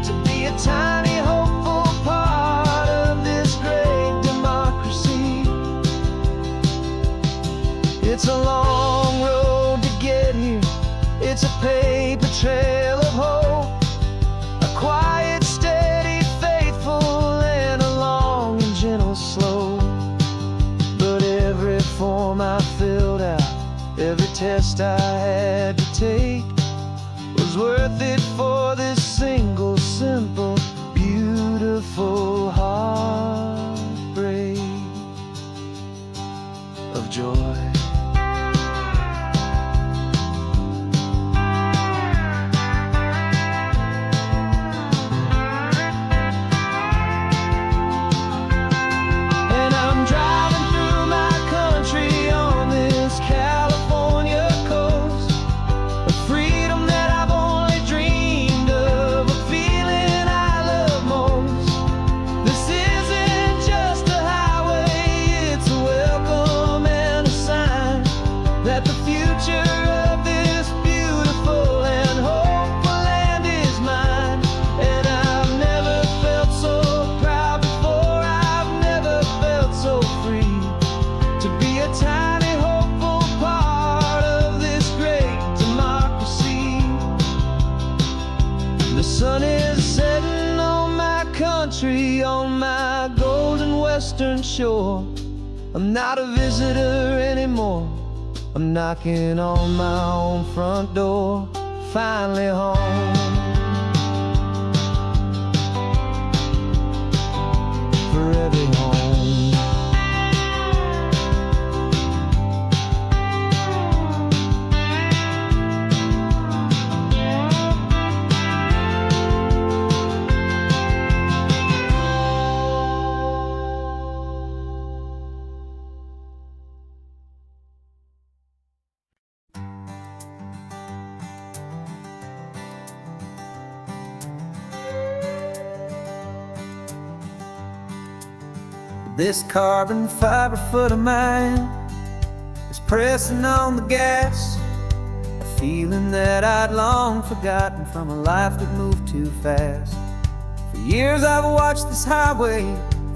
to be a tiny hopeful part of this great democracy. It's a long road to get here, it's a paper trail of hope, a quiet, steady, faithful, and a long and gentle slope. But every form I filled out, every test I had to take, was worth it for this single, simple, beautiful heartbreak of joy. And I'm driving through my country on this California coast, a freedom that I've only dreamed of, a feeling I love most. This isn't just a highway, it's a welcome and a sign that the future of this beautiful and hopeful land is mine. And I've never felt so proud before, I've never felt so free to be a tiny hopeful part of this great democracy. The sun is setting on my country, on my golden western shore. I'm not a visitor anymore, I'm knocking on my own front door, finally home. Forever home. This carbon fiber foot of mine is pressing on the gas, a feeling that I'd long forgotten from a life that moved too fast. For years I've watched this highway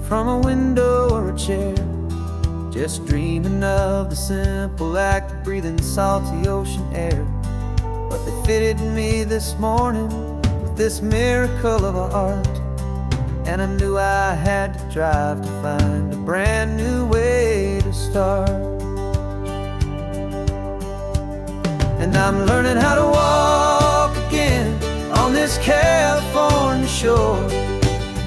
from a window or a chair, just dreaming of the simple act of breathing salty ocean air. But they fitted me this morning with this miracle of art, and I knew I had to drive to find a brand new way to start. And I'm learning how to walk again on this California shore,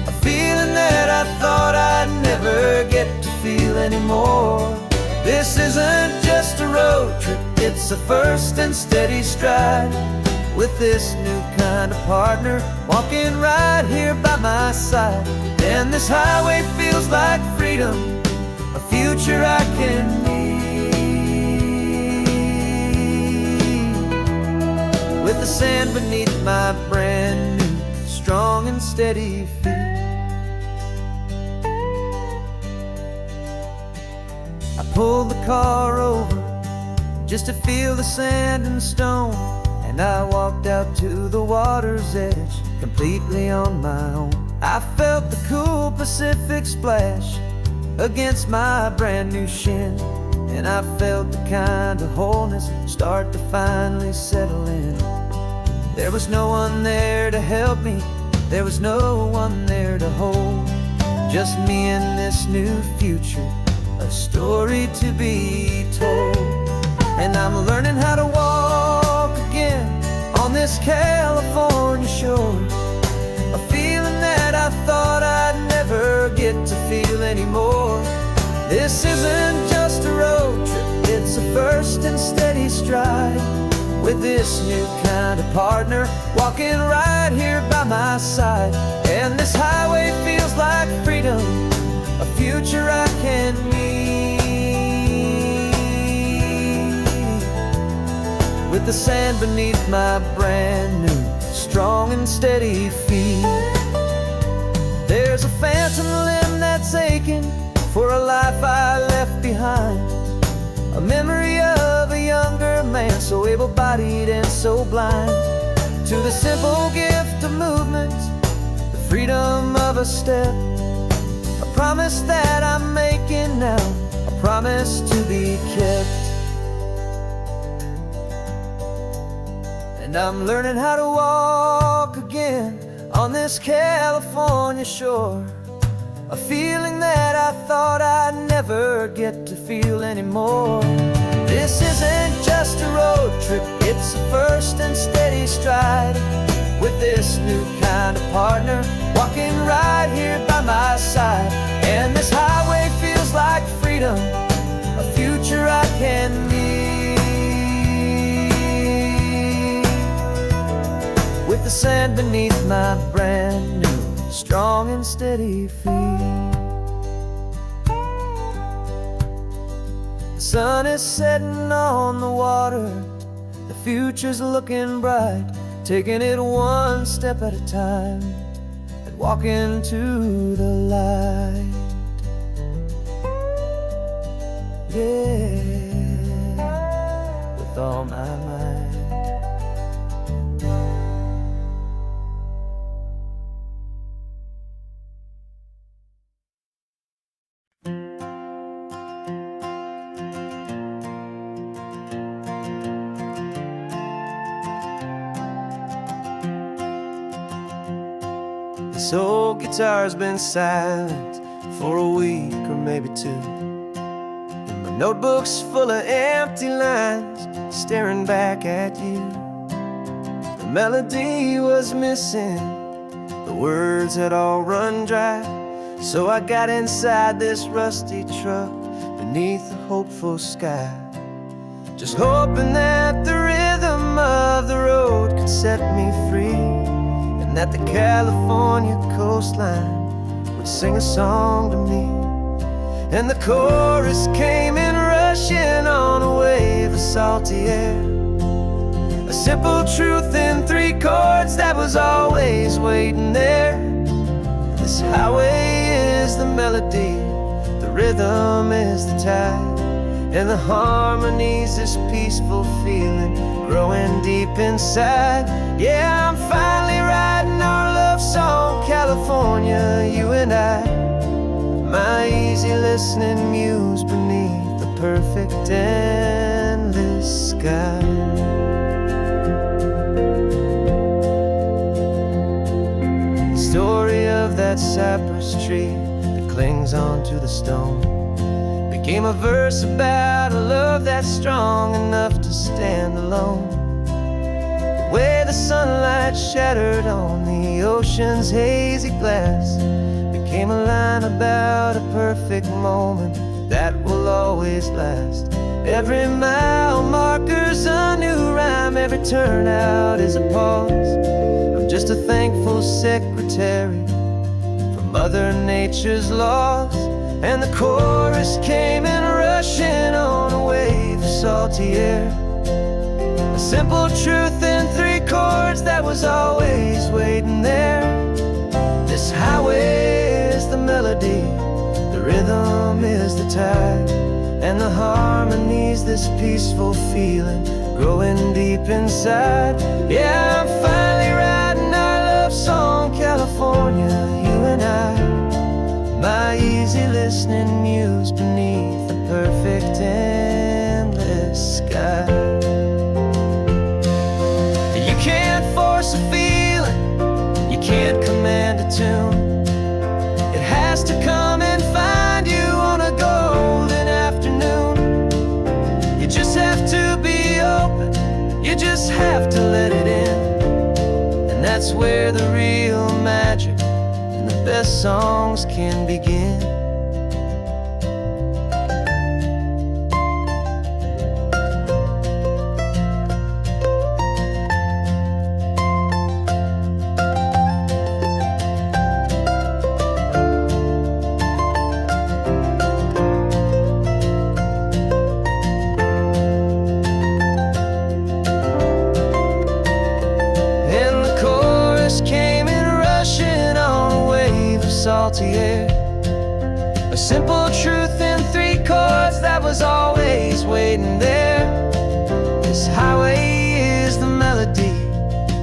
a feeling that I thought I'd never get to feel anymore. This isn't just a road trip, it's a first and steady stride, with this new kind of partner walking right here by my side. And this highway feels like freedom, a future I can need, with the sand beneath my brand new, strong and steady feet. I pulled the car over just to feel the sand and stone, and I walked out to the water's edge, completely on my own. I felt the cool Pacific splash against my brand new shin, and I felt the kind of wholeness start to finally settle in. There was no one there to help me, there was no one there to hold, just me and this new future, a story to be told. And I'm learning how to walk again on this California shore, a feeling that I thought I'd never get to feel anymore. This isn't just a road trip, it's a first and steady stride, with this new kind of partner walking right here by my side. And this highway feels like freedom, a future I can meet, with the sand beneath my brand new, strong and steady feet. There's a phantom limb that's aching for a life I left behind, a memory of a younger man, so able-bodied and so blind, to the simple gift of movement, the freedom of a step, a promise that I'm making now, a promise to be kept. And I'm learning how to walk again on this California shore, a feeling that I thought I'd never get to feel anymore. This isn't just a road trip, it's a first and steady stride, with this new kind of partner walking right here by my side. And this highway feels like freedom, a future I can meet, with the sand beneath my brand new, strong and steady feet. The sun is setting on the water, the future's looking bright, taking it one step at a time and walking to the light. Yeah, with all my might. This old guitar's been silent for a week or maybe two, and my notebook's full of empty lines staring back at you. The melody was missing, the words had all run dry, so I got inside this rusty truck beneath a hopeful sky, just hoping that the rhythm of the road could set me free, that the California coastline would sing a song to me. And the chorus came in rushing on a wave of salty air, a simple truth in 3 chords that was always waiting there. This highway is the melody, the rhythm is the tide, and the harmony's this peaceful feeling growing deep inside. Yeah, I'm finally writing our love song, California, you and I, my easy listening muse beneath the perfect endless sky. The story of that cypress tree that clings onto the stone became a verse about a love that's strong enough to stand alone. The way the sunlight shattered on the ocean's hazy glass became a line about a perfect moment that will always last. Every mile marker's a new rhyme, every turnout is a pause. I'm just a thankful secretary for Mother Nature's laws. And the chorus came in rushing on a wave of salty air, a simple truth in 3 chords that was always waiting there. This highway is the melody, the rhythm is the tide, and the harmony's this peaceful feeling growing deep inside. Yeah, I'm finally writing our love song, California, you and I, my easy listening listening muse beneath the perfect endless sky. You can't force a feeling, you can't command a tune. It has to come and find you on a golden afternoon. You just have to be open, you just have to let it in. And that's where the real magic and the best songs can begin. Came in rushing on a wave of salty air, a simple truth in 3 chords that was always waiting there. This highway is the melody,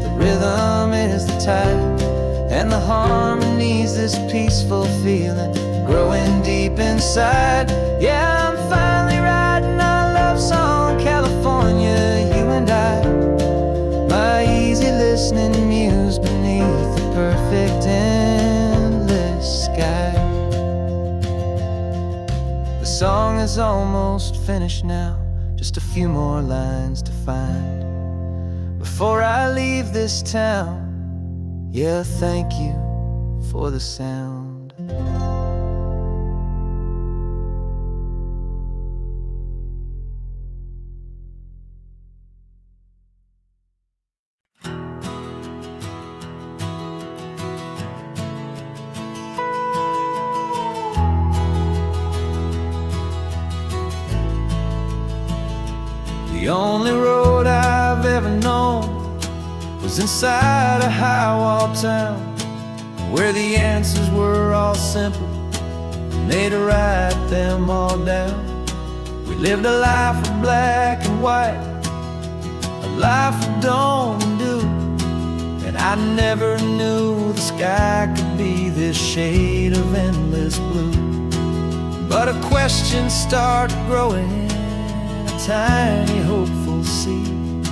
the rhythm is the tide, and the harmony's this peaceful feeling growing deep inside. Yeah, I'm finally writing our love song, California, you and I. My easy listening muse beneath the perfect endless sky. The song is almost finished now, just a few more lines to find before I leave this town. Yeah, thank you for the sound. The only road I've ever known was inside a high-wall town, where the answers were all simple and they'd write them all down. We lived a life of black and white, a life of dawn and dew, and I never knew the sky could be this shade of endless blue. But a question started growing, tiny hopeful seed,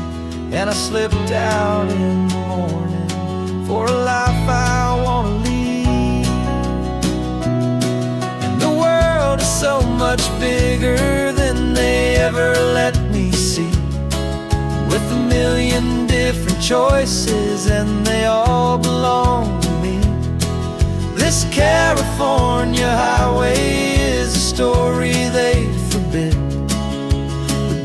and I slipped out in the morning for a life I want to lead. And the world is so much bigger than they ever let me see, with a million different choices and they all belong to me. This California highway is a story they forbid,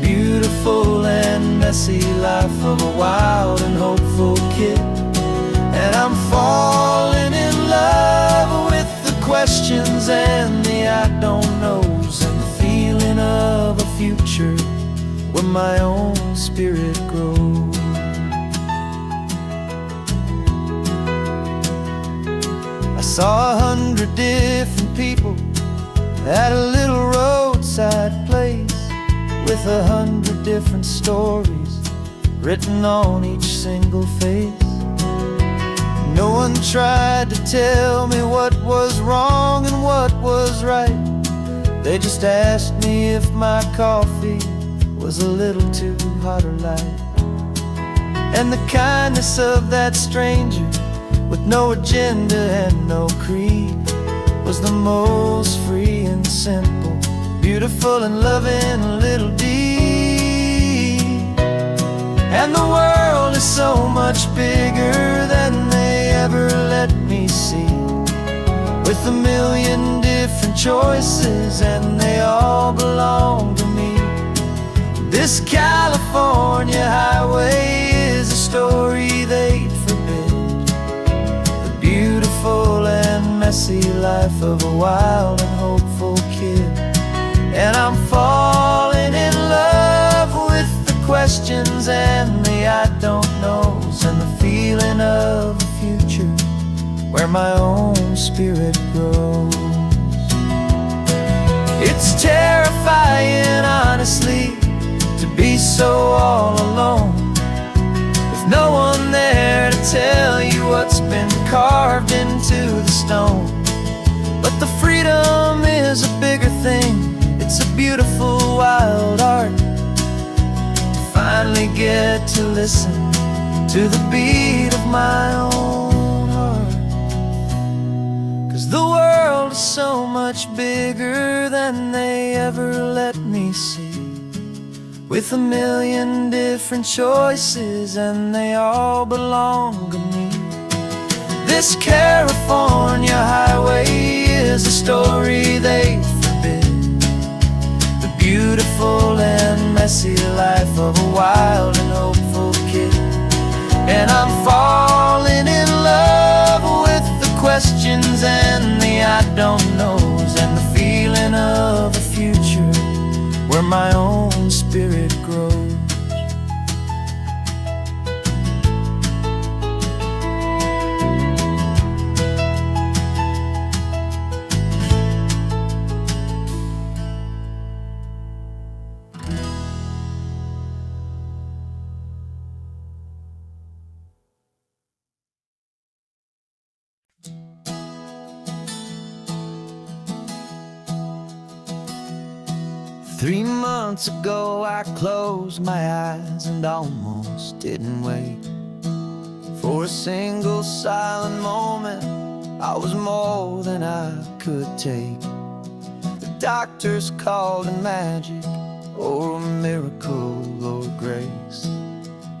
beautiful and messy life of a wild and hopeful kid. And I'm falling in love with the questions and the I don't knows, and the feeling of a future where my own spirit grows. I saw 100 different people at a little roadside place, with 100 different stories written on each single face. No one tried to tell me what was wrong and what was right. They just asked me if my coffee was a little too hot or light. And the kindness of that stranger, with no agenda and no creed, was the most free and simple, beautiful and loving little deed. And the world is so much bigger than they ever let me see, with a million different choices and they all belong to me. This California highway is a story they'd forbid, the beautiful and messy life of a wild and hopeful kid. And I'm falling in love with the questions and the I don't knows, and the feeling of a future where my own spirit grows. It's terrifying, honestly, to be so all alone, with no one there to tell you what's been carved into the stone. But the freedom is a get to listen to the beat of my own heart. 'Cause the world is so much bigger than they ever let me see, with a million different choices and they all belong to me. This California highway is a story they forbid, the beautiful and messy life of a wild and hopeful kid. And I'm falling in love with the questions and the I don't knows, and the feeling of a future where my own spirit grows. 3 months ago I closed my eyes and almost didn't wait for a single silent moment. I was more than I could take. The doctors called it magic, or a miracle, or grace.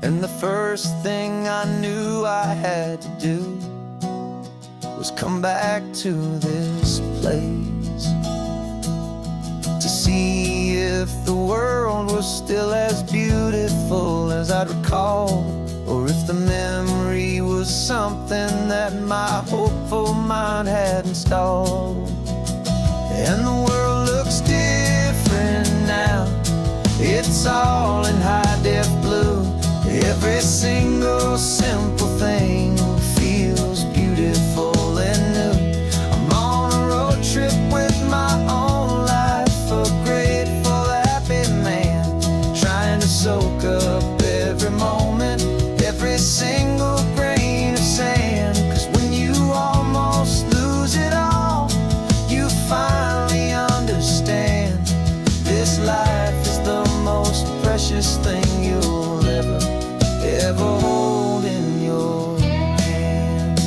And the first thing I knew I had to do was come back to this place, to see if the world was still as beautiful as I'd recall, or if the memory was something that my hopeful mind had installed. And the world looks different now, it's all in high-def blue. Every single simple thing feels beautiful and new. I'm on a road trip with my own life, a grateful, happy man, trying to soak up every moment, every single grain of sand. 'Cause when you almost lose it all, you finally understand this life is the most precious thing you'll ever hold in your hand.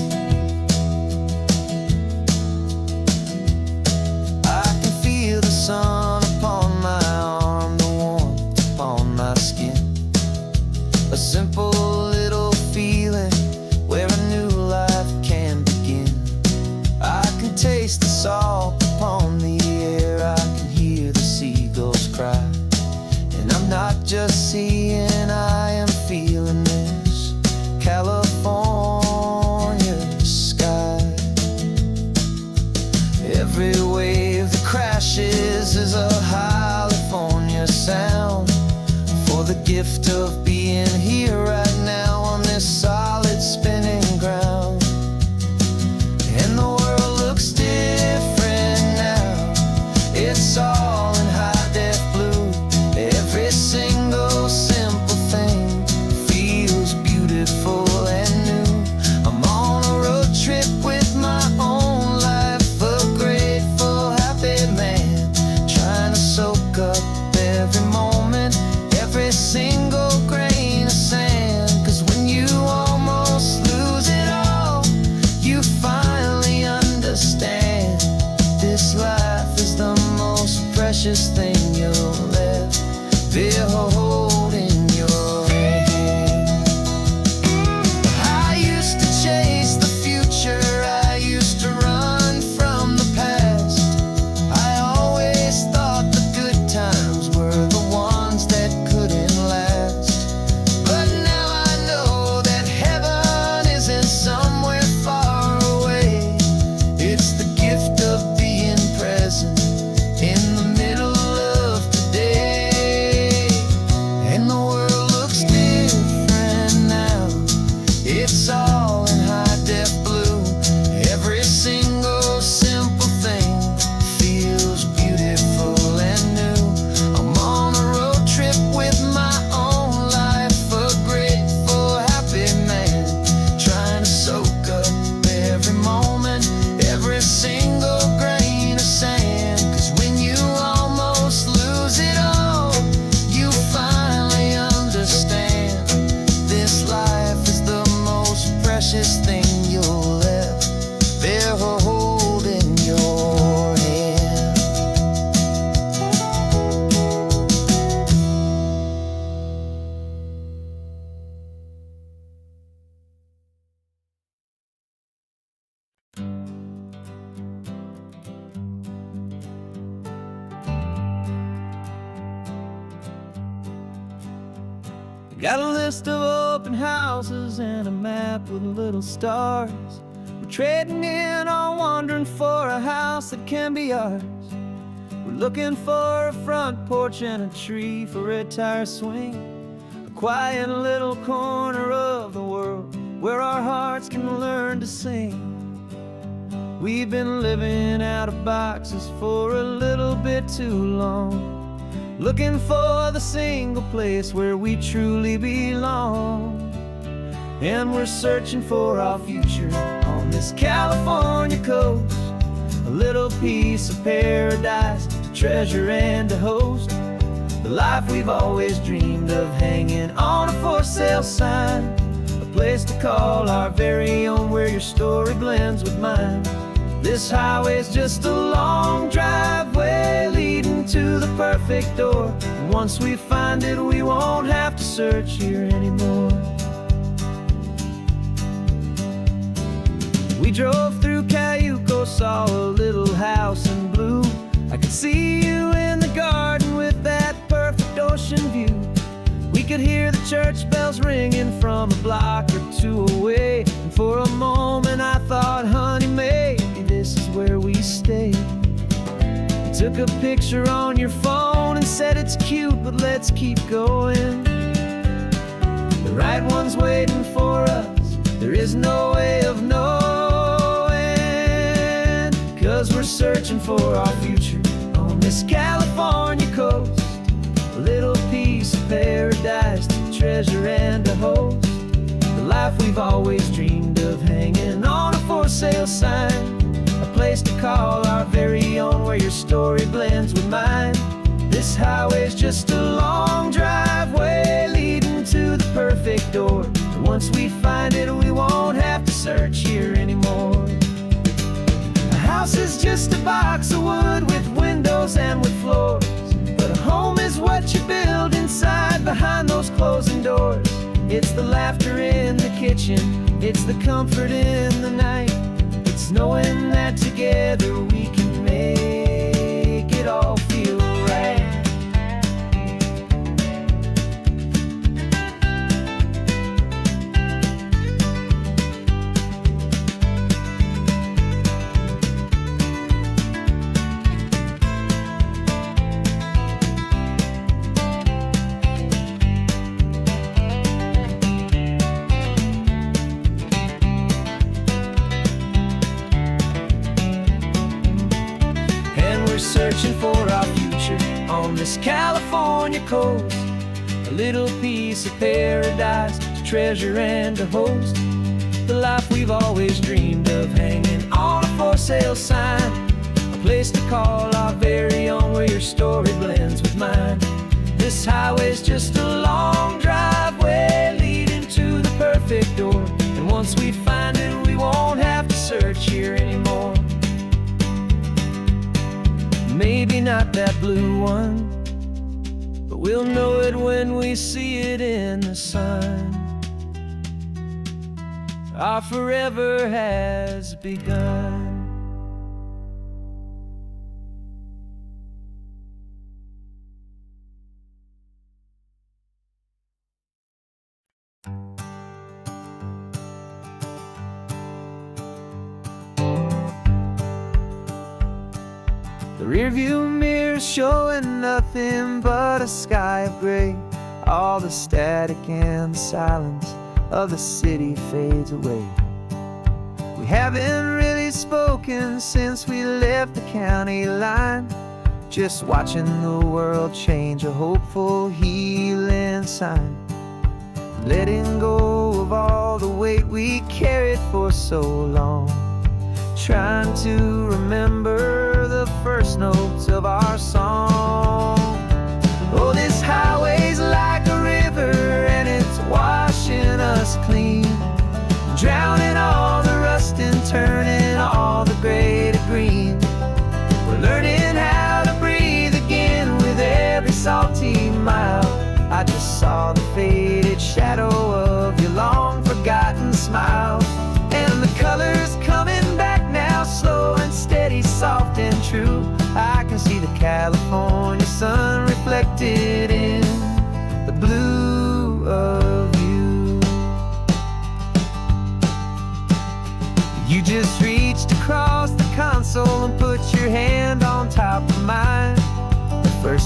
I can feel the sun upon my arm, the warmth upon my skin, a simple little feeling where a new life can begin. I can taste the salt upon the air, I can hear the seagulls cry, and I'm not just seeing, I am feeling this California sky. Every wave that crashes is a California sound, for the gift of being here right now on this solid spinning ground. And the world looks different now, it's all in high-def blue. Every single simple thing feels beautiful and new. I'm on a road trip with my own life, a grateful, happy man, trying to soak up every moment, every single grain of sand. 'Cause when you almost lose it all, you finally understand this life is the most precious thing you'll ever behold in your hand. I used to chase the future, I used to run from the past. I always thought the good times were the ones that couldn't last. But now I know that heaven isn't somewhere far away. It's the gift of being present in the middle Got a list of open houses and a map with little stars. We're trading in on wondering for a house that can be ours. We're looking for a front porch and a tree for a tire swing, a quiet little corner of the world where our hearts can learn to sing. We've been living out of boxes for a little bit too long, looking for the single place where we truly belong. And we're searching for our future on this California coast, a little piece of paradise to treasure and to host, the life we've always dreamed of, hanging on a for sale sign, a place to call our very own where your story blends with mine. This highway's just a long driveway leading to the perfect door. And once we find it, we won't have to search here anymore. We drove through Cayuco, saw a little house in blue. I could see you in the garden with that perfect ocean view. We could hear the church bells ringing from a block or two away. And for a moment I thought, honey, maybe this is where we stay. You took a picture on your phone and said it's cute, but let's keep going. The right one's waiting for us, there is no way of knowing, 'cause we're searching for our future on this California coast, a little piece of paradise to treasure and to host, the life we've always dreamed of, hanging on a for sale sign, a place to call our very own where your story blends with mine. This highway's just a long driveway leading to the perfect door. And once we find it, we won't have to search here anymore. A house is just a box of wood with windows and with floors, but a home is what you build inside behind those closing doors. It's the laughter in the kitchen, it's the comfort in the night, it's knowing that together we can make it all feel right. Searching for our future on this California coast, a little piece of paradise to treasure and to host, the life we've always dreamed of, hanging on a for sale sign, a place to call our very own where your story blends with mine. This highway's just a long driveway leading to the perfect door, and once we find it, we won't have to search here anymore. Maybe not that blue one, but we'll know it when we see it in the sun. Our forever has begun. The rearview mirror's showing nothing but a sky of gray. All the static and the silence of the city fades away. We haven't really spoken since we left the county line, just watching the world change, a hopeful healing sign. Letting go of all the weight we carried for so long, trying to remember the first notes of our song. Oh, this highway's like a river and it's washing us clean, drowning all the rust and turning all the gray to green. We're learning how to breathe again with every salty mile. I just saw the faded shadow of your long forgotten smile, and the colors coming back now, slow and steady, soft and true. I can see the California sun reflected in the blue of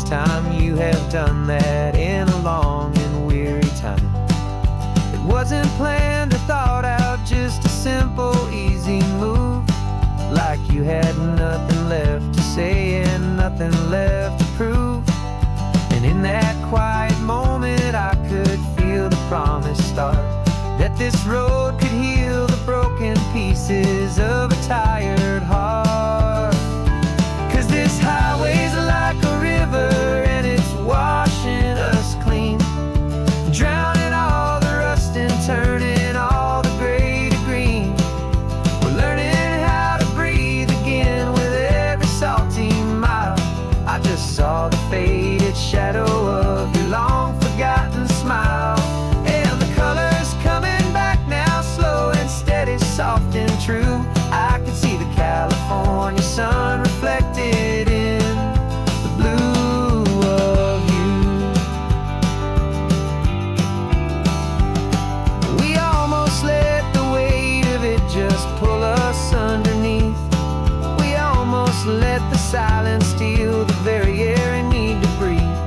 first time you have done that in a long and weary time. It wasn't planned or thought out, just a simple, easy move. Like you had nothing left to say and nothing left to prove. And in that quiet moment I could feel the promise start, that this road could heal the broken pieces of a tired heart. 'Cause this highway's like a river and it's washing us clean, drowning all the rust and turning all the gray to green. We're learning how to breathe again with every salty mile. I just saw the faded shadow of your long forgotten smile. And the colors coming back now, slow and steady, soft and true. I can see the California sun reflected in the blue of you. We almost let the weight of it just pull us underneath. We almost let the silence steal the very air we need to breathe.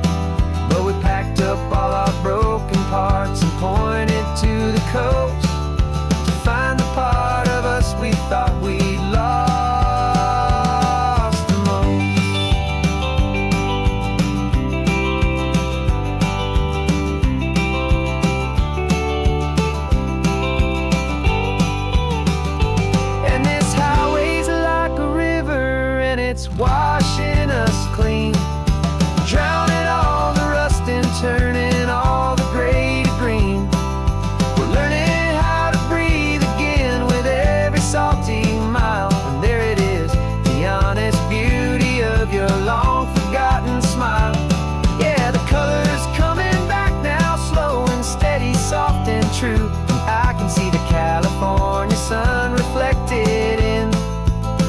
But we packed up all our broken parts and pointed to the coast to find the part of us we thought we lost the most. And this highway's like a river and it's washing us clean, drowning all the rust and turning all the gray to green. We're learning how to breathe again with every salty mile. And there it is, the honest beauty of your long forgotten smile. Yeah, the colors coming back now, slow and steady, soft and true. I can see the California sun reflected in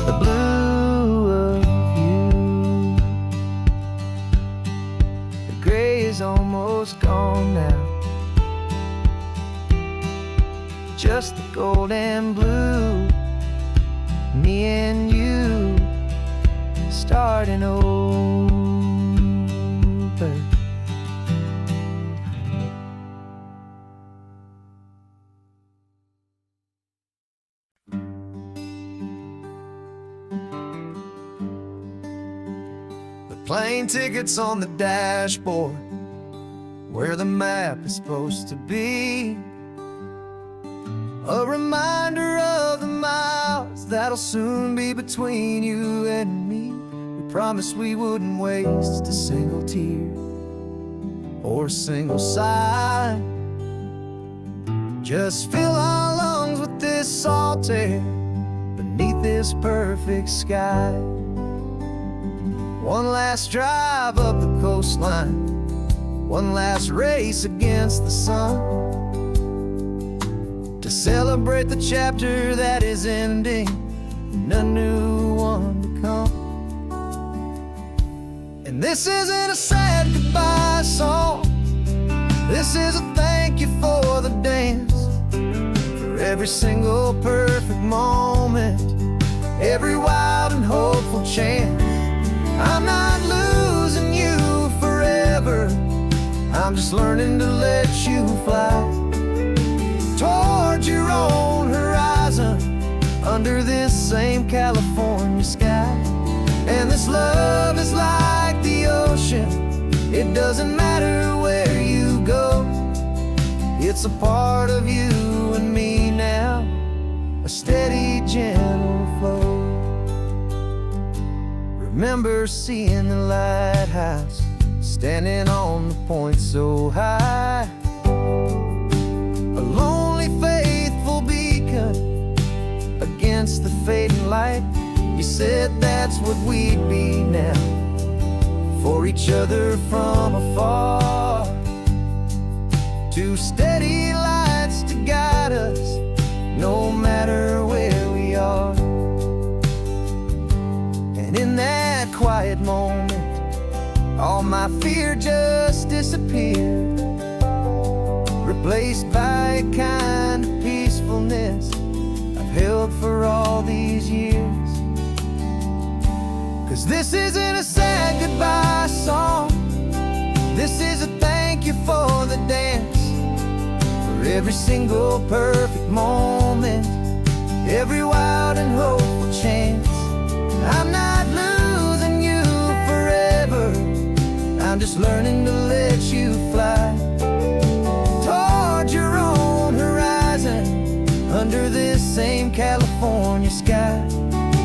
the blue of you. The gray is almost gone now, just the gold and blue. Me and you starting over. The plane tickets on the dashboard, where the map is supposed to be. A reminder of the miles that'll soon be between you and me. We promised we wouldn't waste a single tear or a single sigh. Just fill our lungs with this salt air beneath this perfect sky. One last drive up the coastline, one last race against the sun, to celebrate the chapter that is ending and a new one to come. And this isn't a sad goodbye song, this is a thank you for the dance, for every single perfect moment, every wild and hopeful chance. I'm not losing you forever, I'm just learning to let you fly towards your own horizon, under this same California sky. And this love is like the ocean, it doesn't matter where you go, it's a part of you and me now, a steady, gentle flow. Remember seeing the lighthouse, standing on the point so high, a lonely, faithful beacon against the fading light. You said that's what we'd be now, for each other from afar. Two steady lights to guide us, no matter where we are. And in that quiet moment, all my fear just disappeared, replaced by a kind of peacefulness I've held for all these years. 'Cause this isn't a sad goodbye song, This is a thank you for the dance, for every single perfect moment, every wild and hopeful chance. I'm not losing you forever, I'm just learning to let you fly toward your own horizon, under this same California sky.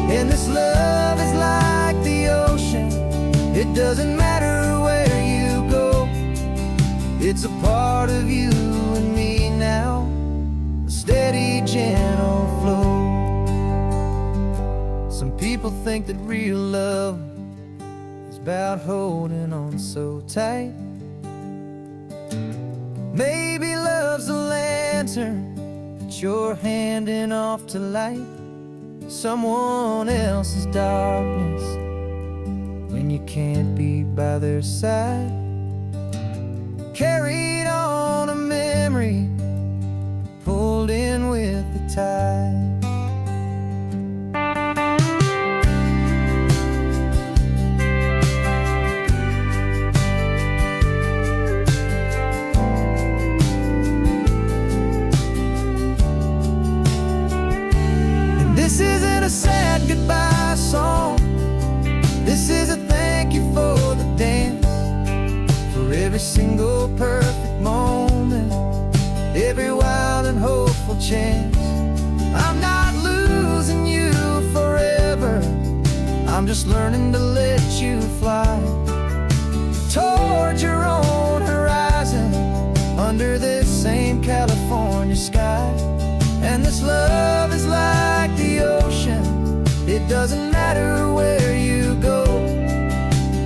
And this love is like the ocean, it doesn't matter where you go, it's a part of you and me now, a steady, gentle flow. Some people think that real love is about holding on so tight. Maybe love's a lantern that you're handing off to light someone else's darkness when you can't be by their side. Carried on a memory, pulled in with the tide. This isn't a sad goodbye song, this is a thank you for the dance, for every single perfect moment, every wild and hopeful chance. I'm not losing you forever, I'm just learning to let you fly toward your own horizon, under this same California sky. And this love is like the ocean, it doesn't matter where you go,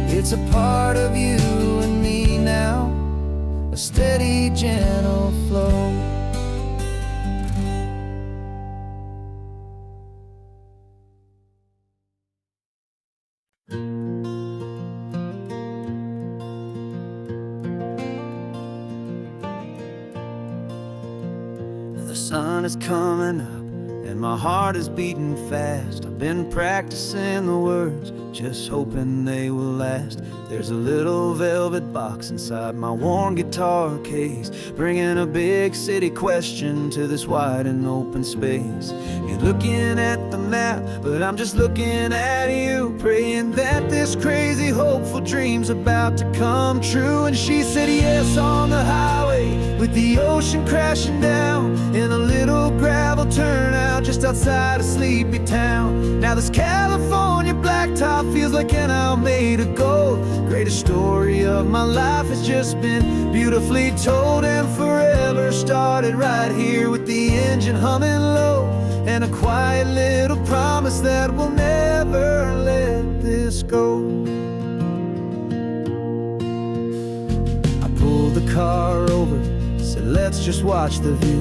it's a part of you and me now, a steady, gentle flow. The sun is coming up and my heart is beating fast. I've been practicing the words, just hoping they will last. There's a little velvet box inside my worn guitar case, bringing a big city question to this wide and open space. You're looking at the map, but I'm just looking at you, praying that this crazy hopeful dream's about to come true. And she said yes on the highway, with the ocean crashing down, in a little gravel turnout just outside a sleepy town. Now this California blacktop feels like an Almeda gold. Greatest story of my life has just been beautifully told, and forever started right here with the engine humming low, and a quiet little promise that we'll never let this go. I pulled the car over, said let's just watch the view.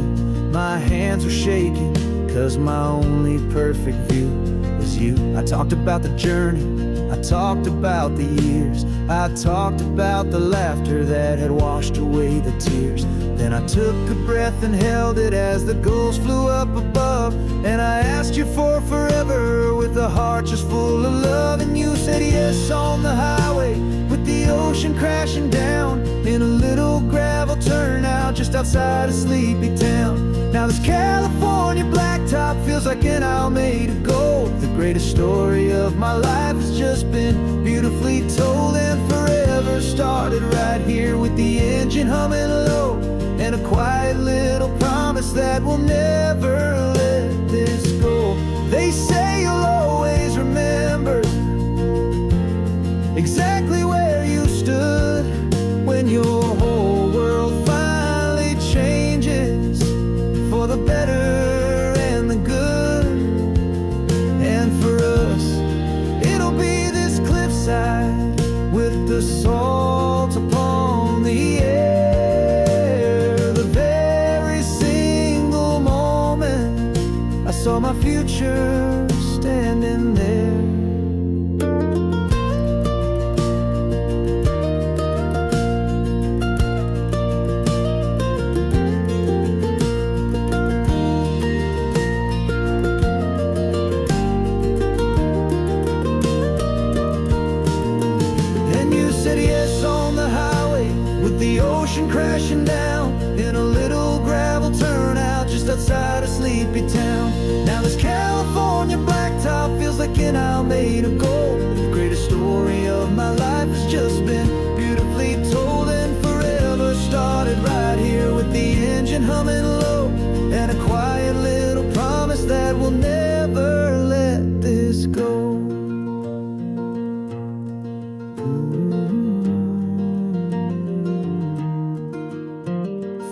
My hands were shaking, cause my only perfect view was you. I talked about the journey, I talked about the years, I talked about the laughter that had washed away the tears. Then I took a breath and held it as the gulls flew up above, and I asked you for forever with a heart just full of love. And you said yes on the highway, with the ocean crashing down, in a little gravel turnout just outside a sleepy town. Now this California blacktop feels like an Almeda gold. The greatest story of my life has just been beautifully told, and forever started right here with the engine humming low, and a quiet little promise that we'll never let this go. They say you'll always remember exactly where you stood when your whole world finally changes for the better and the good. And for us, it'll be this cliffside with the salt upon the air. The very single moment I saw my future standing there. And you said yes on the highway, crashing down in a little gravel turnout just outside a sleepy town. Now this California blacktop feels like an aisle made of gold. The greatest story of my life has just been beautifully told, and forever started right here with the engine humming low, and a quiet little promise that we'll never let this go.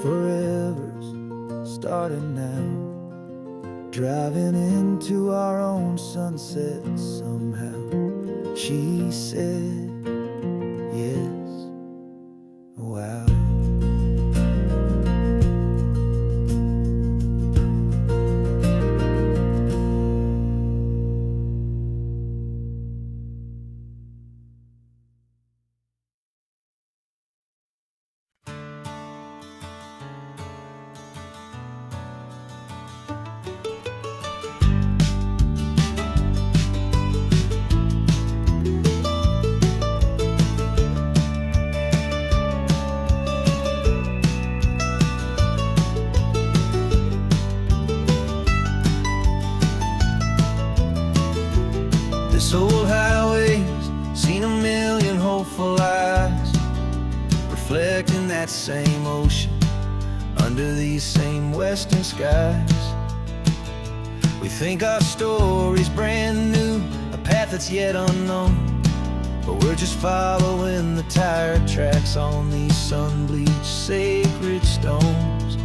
Forever's starting now, driving into our own sunset somehow. She said yes, wow. This old highway's seen a million hopeful eyes, reflecting that same ocean under these same western skies. We think our story's brand new, a path that's yet unknown, but we're just following the tire tracks on these sun-bleached sacred stones.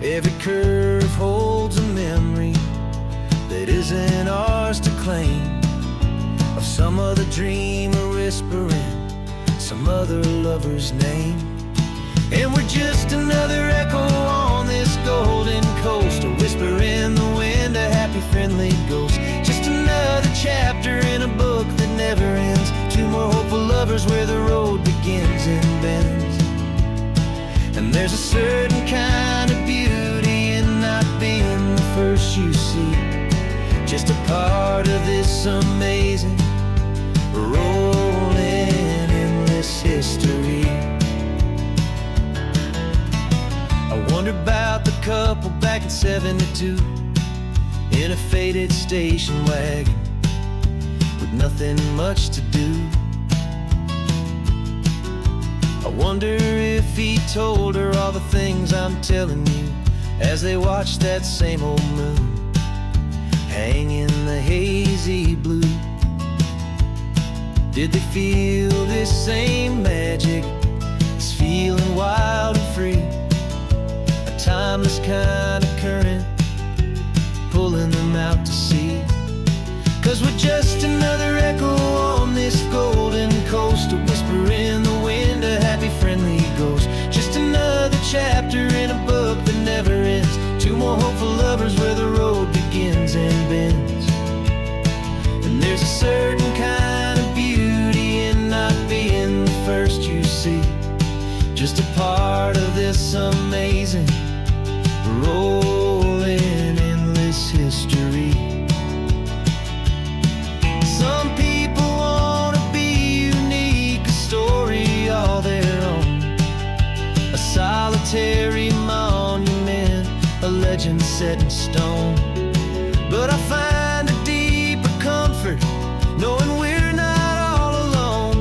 Every curve holds a memory that isn't ours to claim, of some other dreamer whispering some other lover's name. And we're just another echo on this golden coast, a whisper in the wind, a happy friendly ghost. Just another chapter in a book that never ends, two more hopeful lovers where the road begins and bends. And there's a certain kind of beauty in not being the first you see, just a part of this amazing, rolling, endless history. I wonder about the couple back in '72 in a faded station wagon with nothing much to do. I wonder if he told her all the things I'm telling you as they watched that same old moon hang in the hazy blue. Did they feel this same magic, this feeling wild and free, a timeless kind of current pulling them out to sea? 'Cause we're just another echo on this golden coast, a whisper in the wind, a happy friendly ghost. Just another chapter in a book that never ends, two more hopeful lovers where the road begins and bends. And there's a certain kind of beauty in not being the first you see, just a part of this amazing, rolling, endless history. Some people wanna be unique, a story all their own, a solitary monument, a legend set in stone. But I find a deeper comfort knowing we're not all alone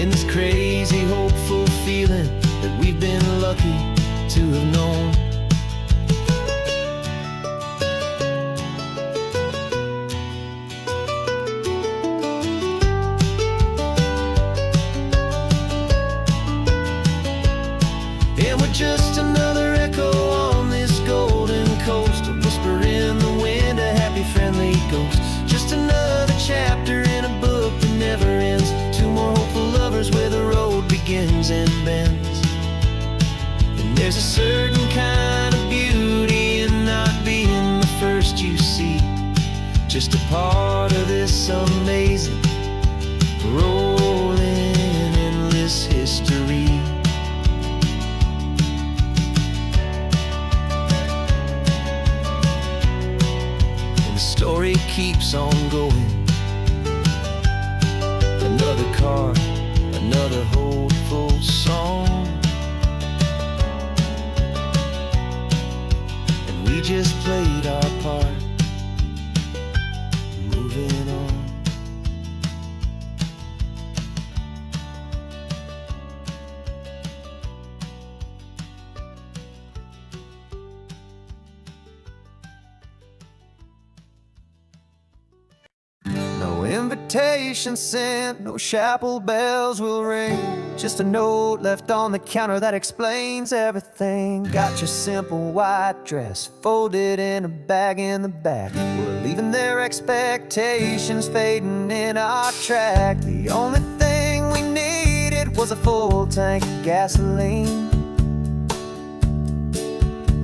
in this crazy, hopeful feeling that we've been lucky to have known. And we're just another echo on this golden coast, a whisper in the wind, a happy friendly ghost. Just another chapter in a book that never ends, two more hopeful lovers where the road begins and bends. And there's a certain kind of beauty in not being the first you see, just a part of this amazing, rolling, endless history. Story keeps on going. Another car, another hopeful song. just played our part, moving on. No invitation sent, no chapel bells will ring. Just a note left on the counter that explains everything. Got your simple white dress folded in a bag in the back. We're leaving their expectations fading in our track. The only thing we needed was a full tank of gasoline,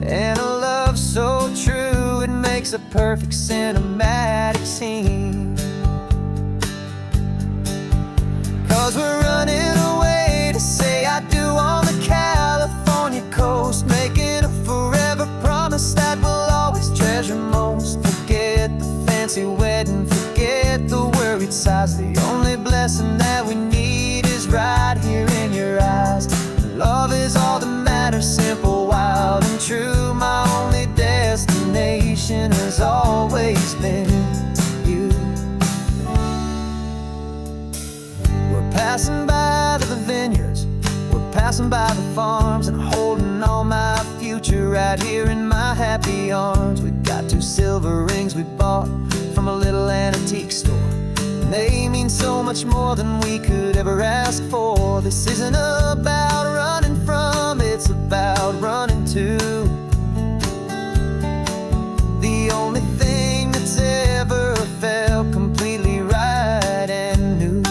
and a love so true it makes a perfect cinematic scene. 'Cause we're running away to say I do on the California coast, making a forever promise that we'll always treasure most. Forget the fancy wedding, forget the worried sighs. The only blessing that we need is right here in your eyes. Love is all that matters, simple, wild, and true. My only destination has always been you. We're passing by the vineyards, we're passing by the farms, and holding all my future right here in my happy arms. We've got 2 silver rings we bought from a little antique store, and they mean so much more than we could ever ask for. This isn't about running from, it's about running to the only thing that's ever felt completely right and new.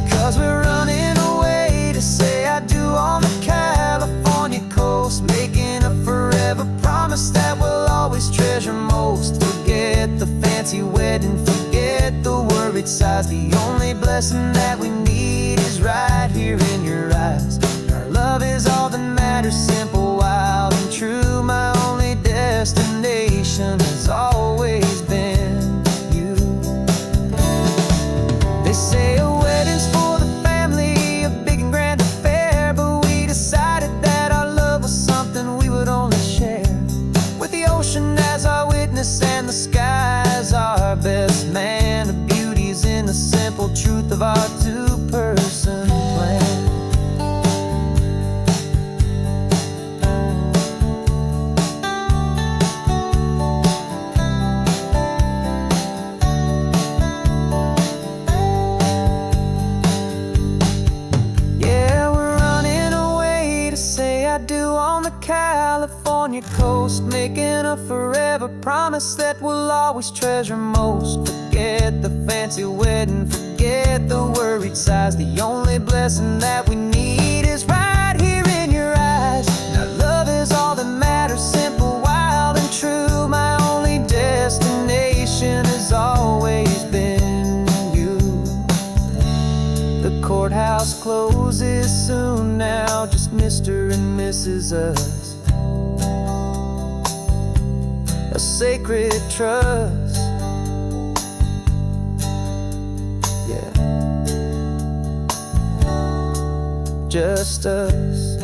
'Cause we're running away to say I do on the California coast, making a forever promise that we'll always treasure most. Forget the fancy wedding, forget the worried sighs. The only blessing that we need is right here in your eyes. Our love is all that matters, simple, wild, and true. My only destination has always been you. They say a wedding's for the family, a big and grand affair, but we decided that our love was something we would only share with the ocean as our witness and the sky as our best man. The beauty's in the simple truth of our 2-person plan. Yeah, we're running away to say I do on the California coast, making a forever promise that we'll always treasure most. Forget the fancy wedding, forget the worried sighs. The only blessing that we need is right here in your eyes. Now love is all that matters, simple, wild, and true. My only destination has always been you. The courthouse closes soon now, just Mr. and Mrs. Us. A sacred trust, yeah, just us.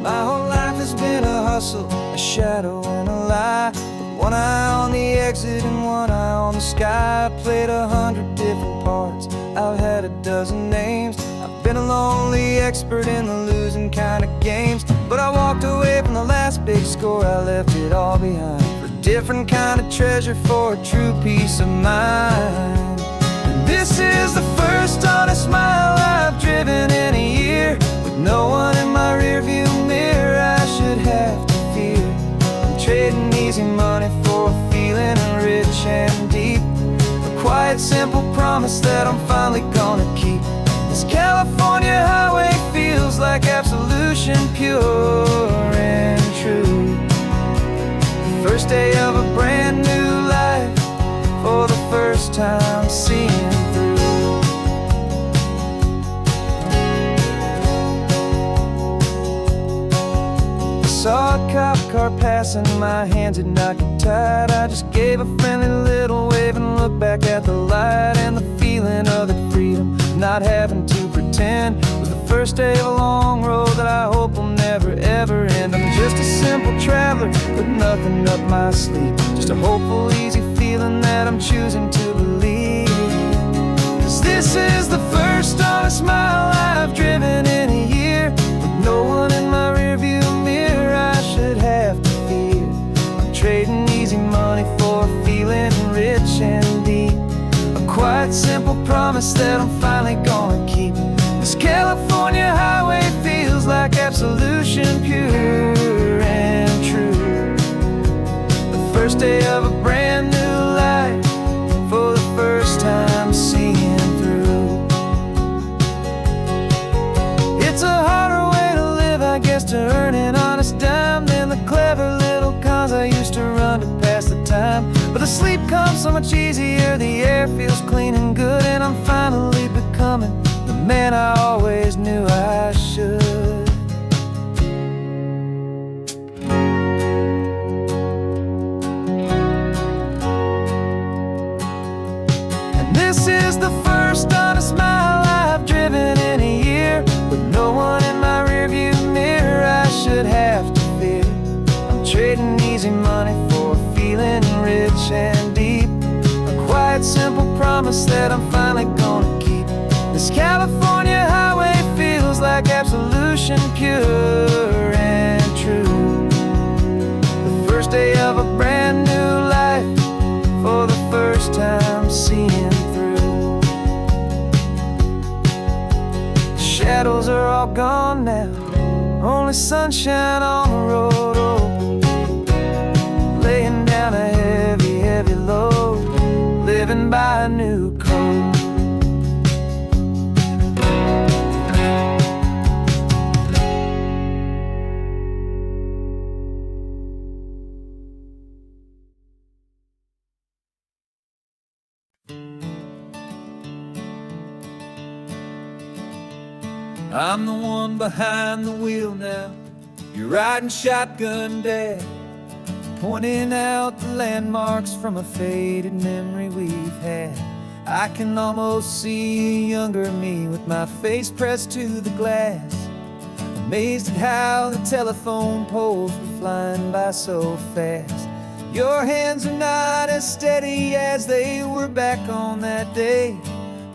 My whole life has been a hustle, a shadow and a lie, with one eye on the exit and one eye on the sky. I played 100 different parts, I've had a dozen names. I've been a lonely expert in the losing kind of games, but I walked away from the last big score, I left it all behind for a different kind of treasure, for a true peace of mind. And this is the first honest smile I've driven in a year, with no one in my rearview mirror I should have to fear. I'm trading easy money for a feeling rich and deep, a quiet, simple promise that I'm finally gonna keep. This California highway feels like absolution, pure and true. The first day of a brand new life, for the first time seeing through. saw a cop car passing, my hands had not get tied. I just gave a friendly little wave and looked back at the light. And the feeling of the freedom, not having to pretend, was the first day of a long road that I hope will never ever end. I'm just a simple traveler with nothing up my sleeve, just a hopeful, easy feeling that I'm choosing to believe. 'Cause this is the first honest mile I've driven in a year, with no one in my rearview mirror I should have to fear. I'm trading easy money for a feeling rich and deep, a quiet, simple promise that I'm finally gonna keep. This California highway feels like absolution, pure and true. The first day of a brand new life, for the first time seeing through. It's a harder way to live, I guess, to earn an honest dime than the clever little cons I used to run to pass the time. But the sleep comes so much easier, the air feels clean and good, and I'm finally becoming the man I always knew I should. And this is the first honest mile I've driven in a year, with no one in my rearview mirror I should have to fear. I'm trading easy money for a feeling rich and deep, a quiet, simple promise that I'm finally gonna keep. This California highway feels like absolution, pure and true. The first day of a brand new life, for the first time seeing through. The shadows are all gone now, only sunshine on the road. Oh, laying down a heavy, heavy load, living by a new code. I'm the one behind the wheel now, you're riding shotgun, Dad, pointing out the landmarks from a faded memory we've had. I can almost see a younger me with my face pressed to the glass, amazed at how the telephone poles were flying by so fast. Your hands are not as steady as they were back on that day,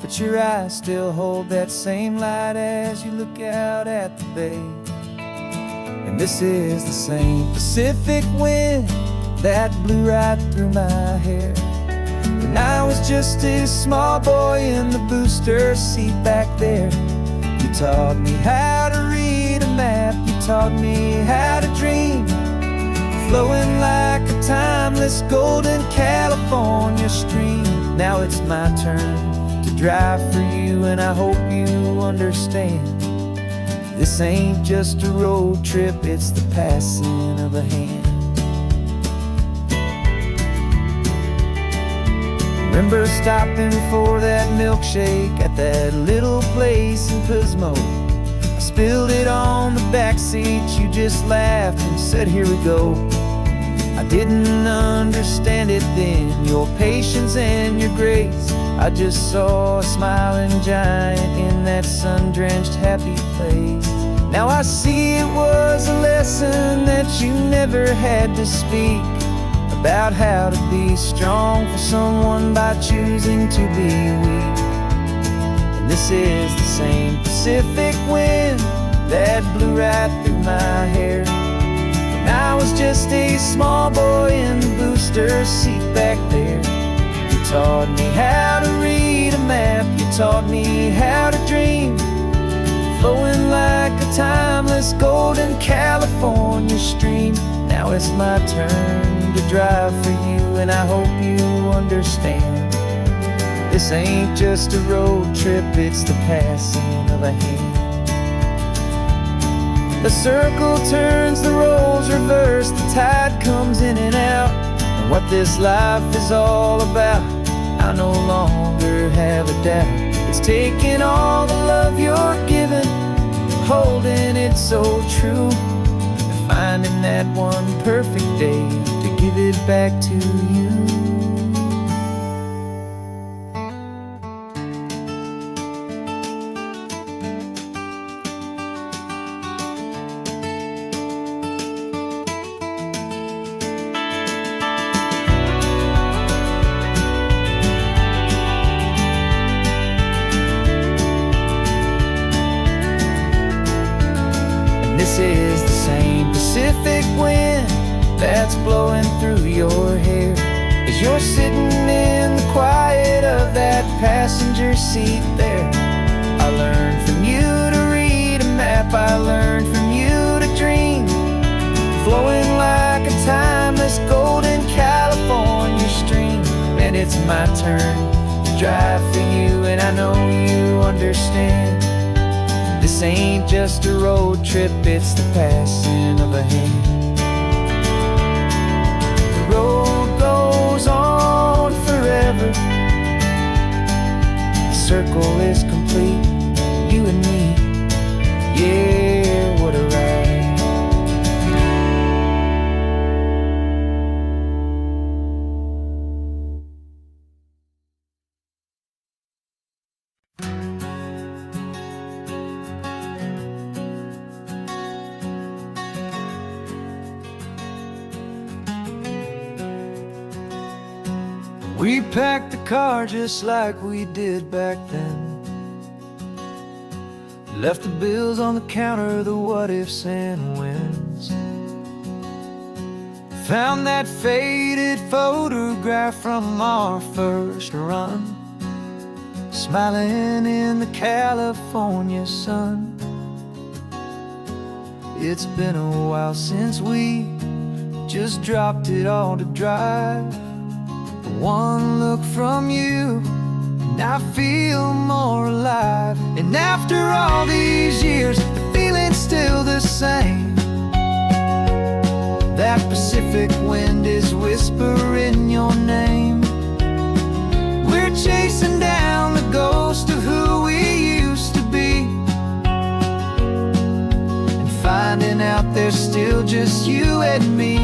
but your eyes still hold that same light as you look out at the bay. And this is the same Pacific wind that blew right through my hair when I was just a small boy in the booster seat back there. You taught me how to read a map, you taught me how to dream, flowing like a timeless golden California stream. Now it's my turn to drive for you, and I hope you understand. This ain't just a road trip, it's the passing of a hand. Remember stopping for that milkshake at that little place in Pismo? I spilled it on the back seat, you just laughed and said, "Here we go." I didn't understand it then, your patience and your grace. I just saw a smiling giant in that sun-drenched happy place. Now I see it was a lesson that you never had to speak, about how to be strong for someone by choosing to be weak. And this is the same Pacific wind that blew right through my hair when I was just a small boy in the booster seat back there. You taught me how to read a map, you taught me how to dream, flowing like a timeless golden California stream. Now it's my turn to drive for you, and I hope you understand. This ain't just a road trip, it's the passing of a hand. The circle turns, the roles reverse, the tide comes in and out. And what this life is all about, I no longer have a doubt. It's taking all the love you're giving, holding it so true, and finding that one perfect day to give it back to you. This is the same Pacific wind that's blowing through your hair as you're sitting in the quiet of that passenger seat there. I learned from you to read a map, I learned from you to dream, flowing like a timeless golden California stream. And it's my turn to drive for you, and I know you understand. This ain't just a road trip, it's the passing of a hand. The road goes on forever. The circle is complete, you and me. Yeah, what a ride. We packed the car just like we did back then. Left the bills on the counter, the what-ifs and whens. Found that faded photograph from our first run, smiling in the California sun. It's been a while since we just dropped it all to drive. One look from you, and I feel more alive. And after all these years, the feeling's still the same. That Pacific wind is whispering your name. We're chasing down the ghost of who we used to be, and finding out there's still just you and me.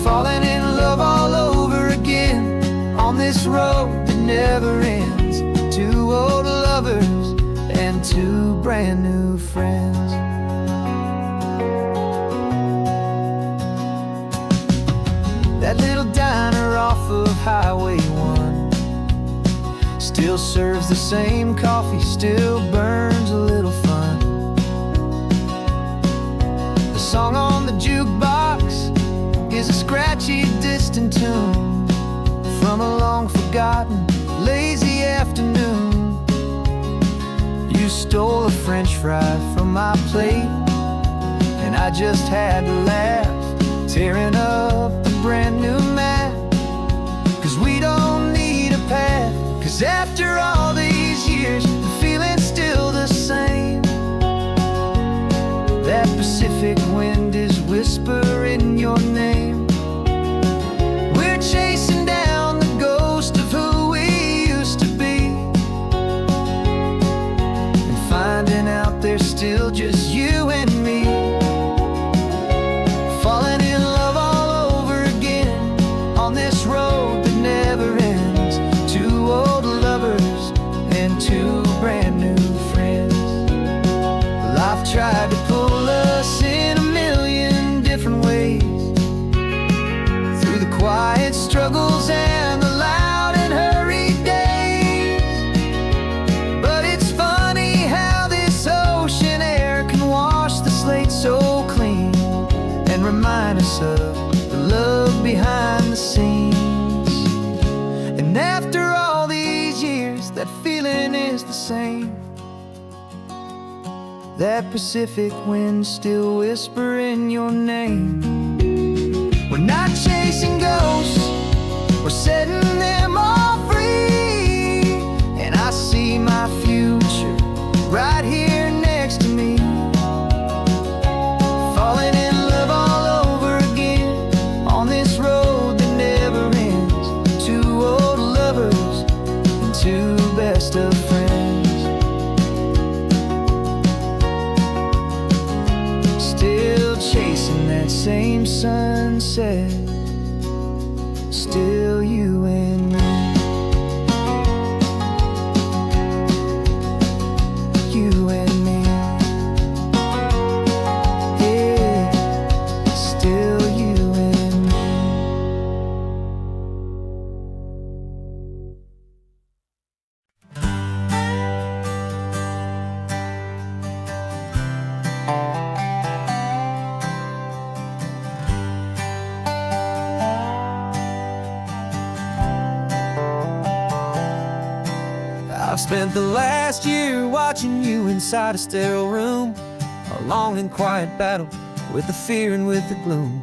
Falling in love all over again on this road that never ends. Two old lovers and two brand new friends. That little diner off of Highway 1 still serves the same coffee, still burns a little fun. The song on the jukebox is a scratchy, distant tune from a long-forgotten, lazy afternoon. You stole a French fry from my plate, and I just had to laugh, tearing up a brand new map. 'Cause we don't need a path, 'cause after all these years, the feeling's still the same. That Pacific wind is whispering your name. We're chasing down the ghost of who we used to be, and finding out there's still just you and me. Falling in love all over again on this road that never ends. Two old lovers and two brand new friends. Life tried to pull us in a million different ways, through the quiet struggles and the loud and hurried days. But it's funny how this ocean air can wash the slate so clean, and remind us of the love behind the scenes. And after all these years, that feeling is the same. That Pacific wind still whispering your name. We're not chasing ghosts, we're setting them all free. And I see my future right here next to me. Falling in love all over again on this road that never ends. Two old lovers and two best of friends. Still said, still you and me. You and me. Yeah, still you and me. I've spent the last year watching you inside a sterile room, a long and quiet battle with the fear and with the gloom.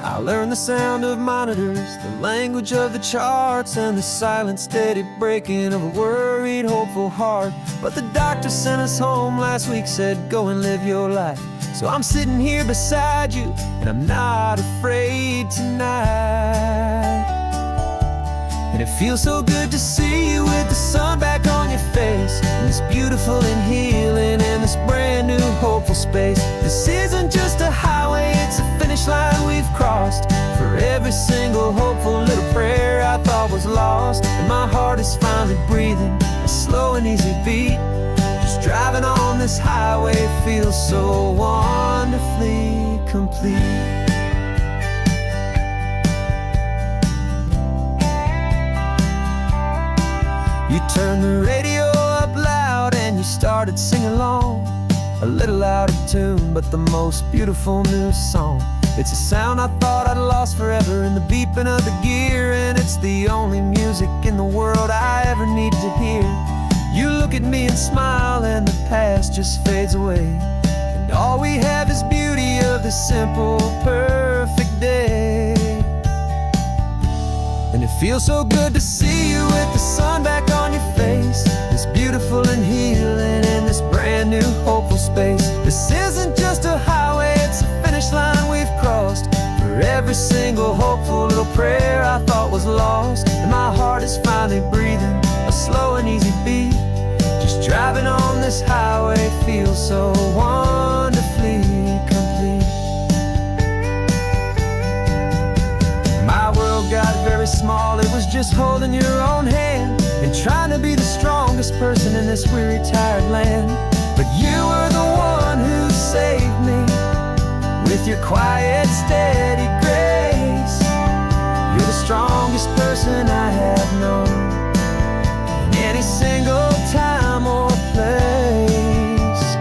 I learned the sound of monitors, the language of the charts, and the silent steady breaking of a worried, hopeful heart. But the doctor sent us home last week, said go and live your life. So I'm sitting here beside you, and I'm not afraid tonight. And it feels so good to see you with the sun back on your face, and this beautiful and healing in this brand new hopeful space. This isn't just a highway, it's a finish line we've crossed. For every single hopeful little prayer I thought was lost, and my heart is finally breathing a slow and easy beat. Just driving on this highway feels so wonderfully complete. You turned the radio up loud and you started singing along, a little out of tune, but the most beautiful new song. It's a sound I thought I'd lost forever in the beeping of the gear, and it's the only music in the world I ever need to hear. You look at me and smile, and the past just fades away, and all we have is beauty of this simple, perfect day. And it feels so good to see you with the sun back on your face, this beautiful and healing in this brand new hopeful space. This isn't just a highway, it's a finish line we've crossed. For every single hopeful little prayer I thought was lost, and my heart is finally breathing a slow and easy beat. Just driving on this highway feels so wonderfully complete. My world got very small, it was just holding your own hand and trying to be the strongest person in this weary, tired land. But you were the one who saved me with your quiet, steady grace. You're the strongest person I have known in any single time or place.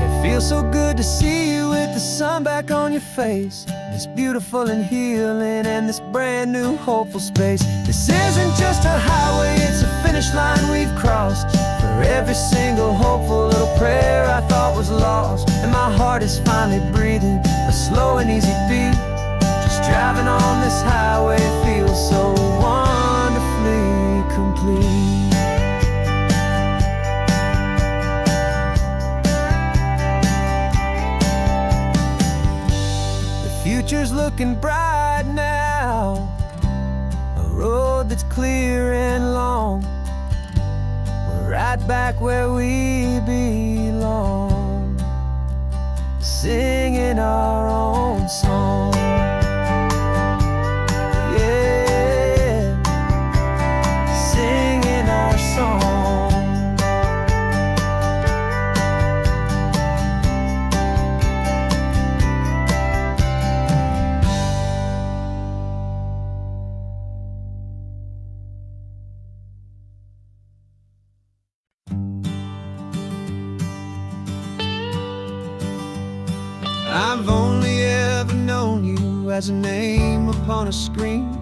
It feels so good to see you with the sun back on your face, this beautiful and healing and this brand new hopeful space. This isn't just a highway, it's a finish line we've crossed. For every single hopeful little prayer I thought was lost, and my heart is finally breathing a slow and easy beat. Just driving on this highway feels so wonderfully complete. Future's looking bright now, a road that's clear and long. We're right back where we belong, singing our own song. Yeah, singing our song. I've only ever known you as a name upon a screen,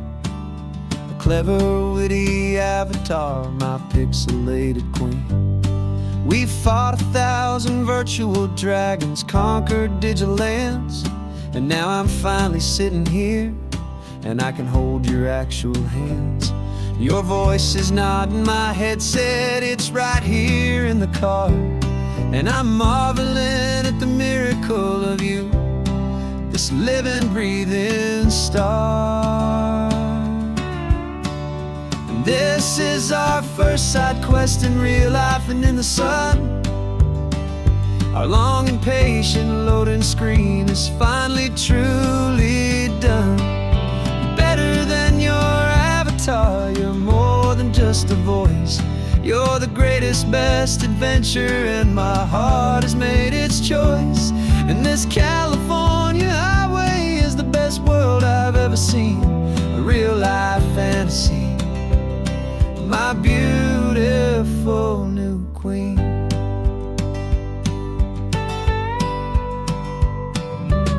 a clever, witty avatar, my pixelated queen. We've fought 1,000 virtual dragons, conquered digital lands, and now I'm finally sitting here, and I can hold your actual hands. Your voice is not in my headset, it's right here in the car, and I'm marveling at the miracle of you, this living, breathing star. And this is our first side quest in real life and in the sun. Our long and patient loading screen is finally truly done. Better than your avatar, you're more than just a voice. You're the greatest, best adventure, and my heart has made its choice. And this California highway is the best world I've ever seen. A real life fantasy, my beautiful new queen.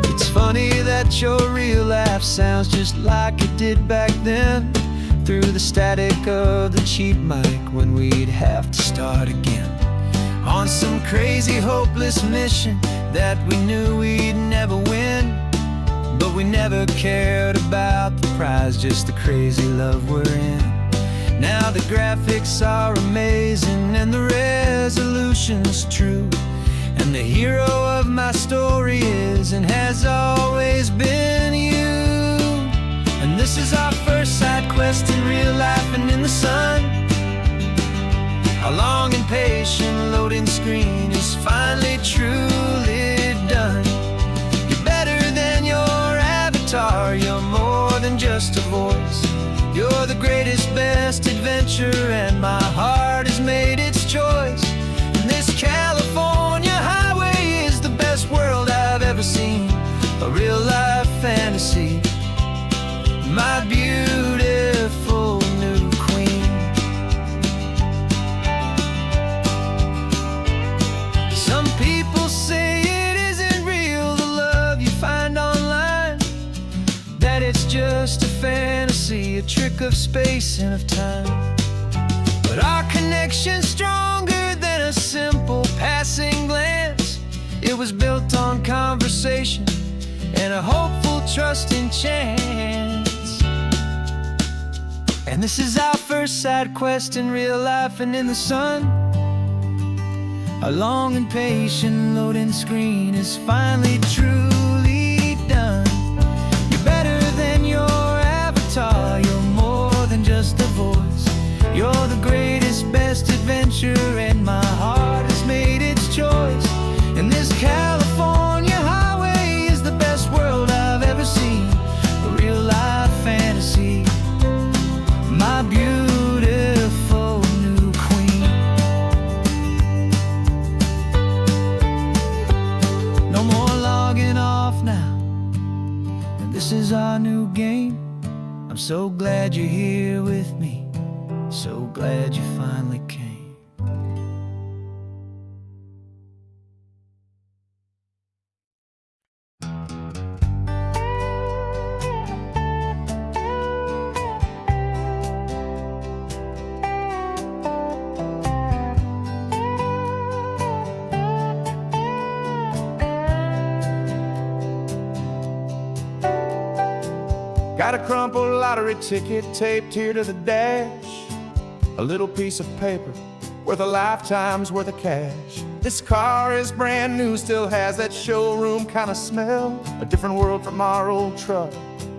It's funny that your real life sounds just like it did back then, through the static of the cheap mic when we'd have to start again, on some crazy hopeless mission that we knew we'd never win. But we never cared about the prize, just the crazy love we're in. Now the graphics are amazing and the resolution's true, and the hero of my story is and has always been you. And this is our first side quest in real life and in the sun. Our long and patient loading screen is finally truly done. You're better than your avatar, you're more than just a voice. You're the greatest, best adventure, and my heart has made its choice. And this California highway is the best world I've ever seen. A real life fantasy, my beautiful new queen. Some people say it isn't real, the love you find online, that it's just a fantasy, a trick of space and of time. But our connection's stronger than a simple passing glance. It was built on conversation and a hopeful, trusting chance. And this is our first side quest in real life and in the sun. Our long and patient loading screen is finally truly done. You're better than your avatar, you're more than just a voice. You're the greatest, best adventure, and my heart has made its choice. And this California highway is the best world I've ever seen. A real life fantasy, my beautiful new queen. No more logging off now, and this is our new game. I'm so glad you're here with me, so glad you finally came. Got a crumpled lottery ticket taped here to the dash, a little piece of paper worth a lifetime's worth of cash. This car is brand new, still has that showroom kind of smell, a different world from our old truck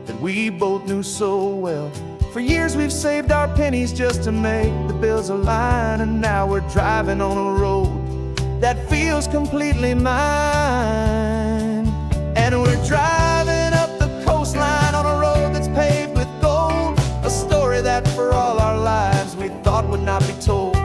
that we both knew so well. For years we've saved our pennies just to make the bills align, and now we're driving on a road that feels completely mine. And we're driving up the coastline on a road that's paved with gold, a story that for all our lives we thought would not be told.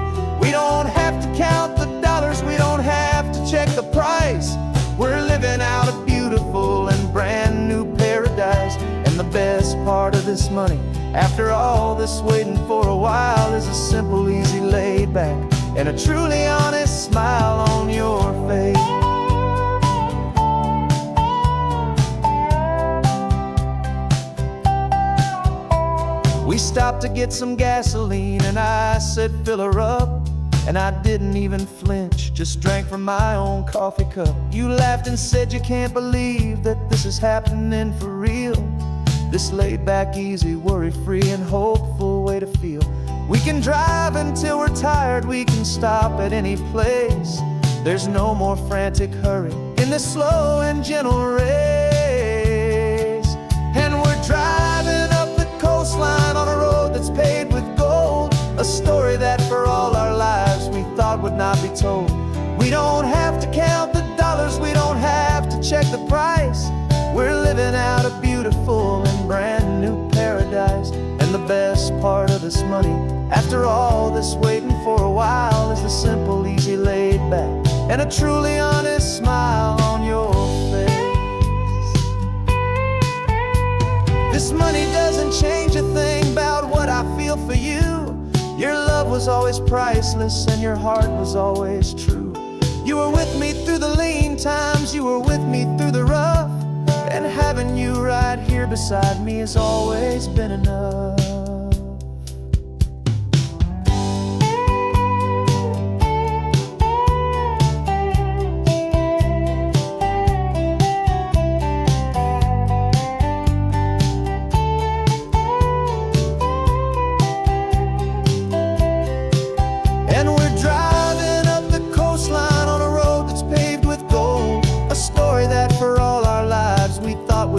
We don't have to count the dollars, we don't have to check the price. We're living out a beautiful and brand new paradise. And the best part of this money, after all this waiting for a while, is a simple, easy, laid back, and a truly honest smile on your face. We stopped to get some gasoline, and I said, fill her up. And I didn't even flinch, just drank from my own coffee cup. You laughed and said you can't believe that this is happening for real. This laid back, easy, worry-free and hopeful way to feel. We can drive until we're tired, we can stop at any place. There's no more frantic hurry in this slow and gentle race. And we're driving up the coastline on a road that's paved with gold, a story that for all our lives we thought would not be told. We don't have to count the living out a beautiful and brand new paradise. And the best part of this money, after all this waiting for a while, is the simple, easy, laid back, and a truly honest smile on your face. This money doesn't change a thing about what I feel for you. Your love was always priceless and your heart was always true. You were with me through the lean times, you were with me through the rough, and having you right here beside me has always been enough.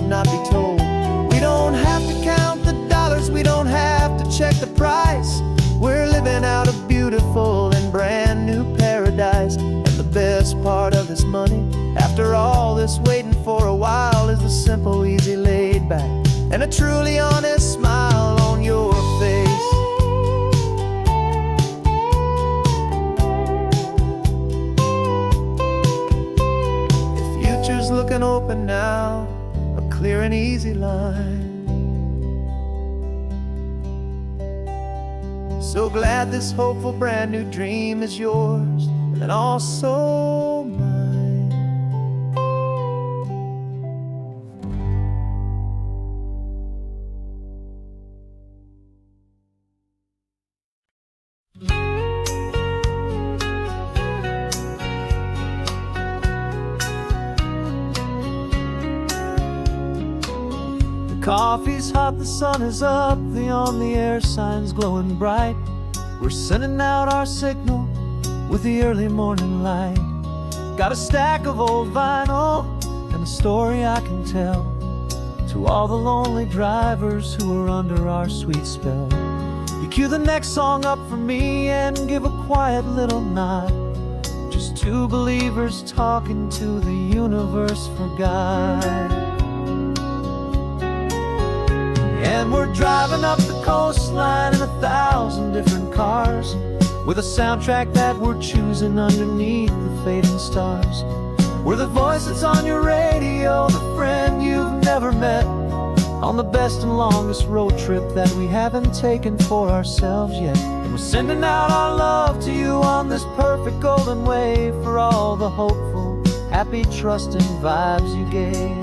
Not be told. We don't have to count the dollars, we don't have to check the price. We're living out a beautiful and brand new paradise. And the best part of this money, after all this waiting for a while, is the simple, easy, laid back, and a truly honest smile on your face. The future's looking open now, clear and easy line. So glad this hopeful brand new dream is yours and also mine. Coffee's hot, the sun is up, the on-the-air sign's glowing bright. We're sending out our signal with the early morning light. Got a stack of old vinyl and a story I can tell to all the lonely drivers who are under our sweet spell. You cue the next song up for me and give a quiet little nod. Just two believers talking to the universe for God. And we're driving up the coastline in 1,000 different cars, with a soundtrack that we're choosing underneath the fading stars. We're the voice that's on your radio, the friend you've never met, on the best and longest road trip that we haven't taken for ourselves yet. And we're sending out our love to you on this perfect golden wave, for all the hopeful, happy, trusting vibes you gave.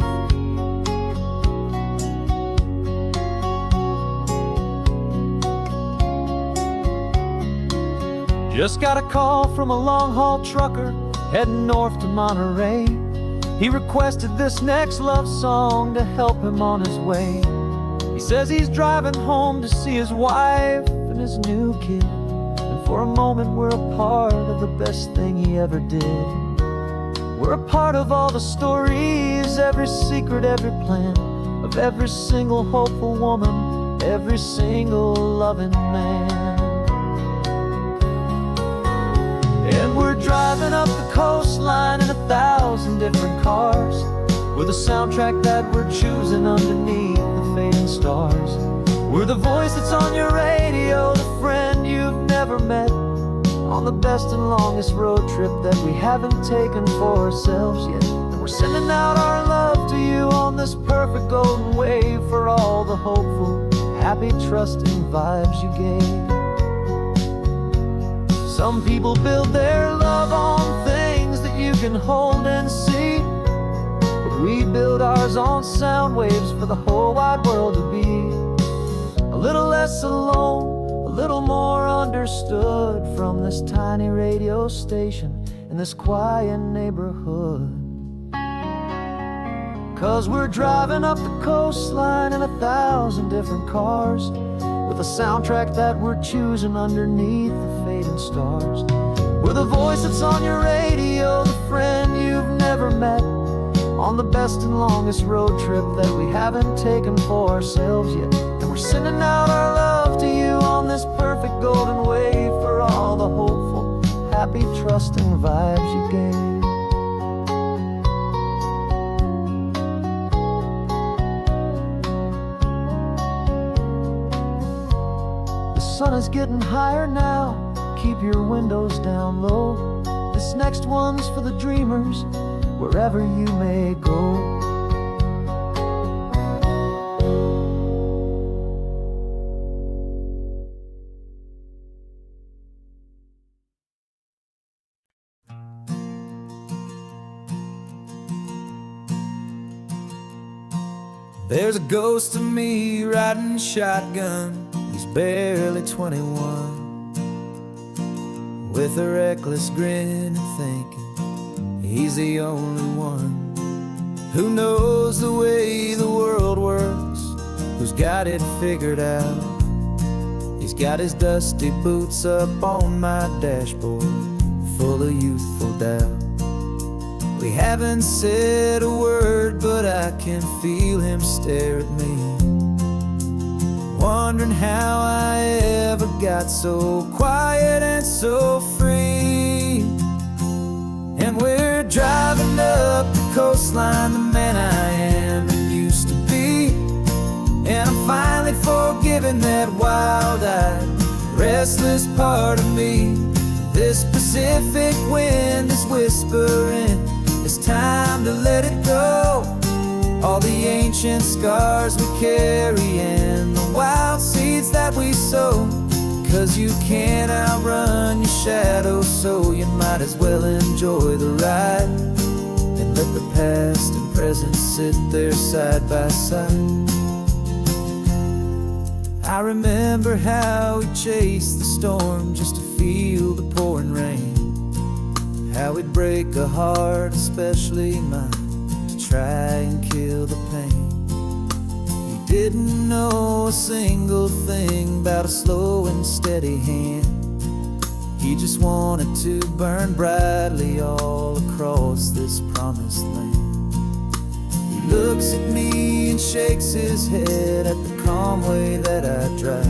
Just got a call from a long-haul trucker heading north to Monterey. He requested this next love song to help him on his way. He says he's driving home to see his wife and his new kid, and for a moment we're a part of the best thing he ever did. We're a part of all the stories, every secret, every plan, of every single hopeful woman, every single loving man. And we're driving up the coastline in 1,000 different cars, with a soundtrack that we're choosing underneath the fading stars. We're the voice that's on your radio, the friend you've never met, on the best and longest road trip that we haven't taken for ourselves yet. And we're sending out our love to you on this perfect golden wave, for all the hopeful, happy, trusting vibes you gave. Some people build their love on things that you can hold and see, but we build ours on sound waves for the whole wide world to be a little less alone, a little more understood, from this tiny radio station in this quiet neighborhood. 'Cause we're driving up the coastline in 1,000 different cars, with a soundtrack that we're choosing underneath the fading stars. We're the voice that's on your radio, the friend you've never met, on the best and longest road trip that we haven't taken for ourselves yet. And we're sending out our love to you on this perfect golden wave, for all the hopeful, happy, trusting vibes you gave. sun is getting higher now. Keep your windows down low. This next one's for the dreamers, wherever you may go. There's a ghost of me riding shotgun. He's barely 21, with a reckless grin and thinking he's the only one who knows the way the world works, who's got it figured out. He's got his dusty boots up on my dashboard, full of youthful doubt. We haven't said a word, but I can feel him stare at me, wondering how I ever got so quiet and so free. And we're driving up the coastline, the man I am and used to be. And I'm finally forgiving that wild-eyed, restless part of me. This Pacific wind is whispering, it's time to let it go. All the ancient scars we carry and the wild seeds that we sow. 'Cause you can't outrun your shadow, so you might as well enjoy the ride and let the past and present sit there side by side. I remember how we chased the storm just to feel the pouring rain, how we'd break a heart, especially mine, to try and kill the pain. He didn't know a single thing about a slow and steady hand. He just wanted to burn brightly all across this promised land. He looks at me and shakes his head at the calm way that I drive,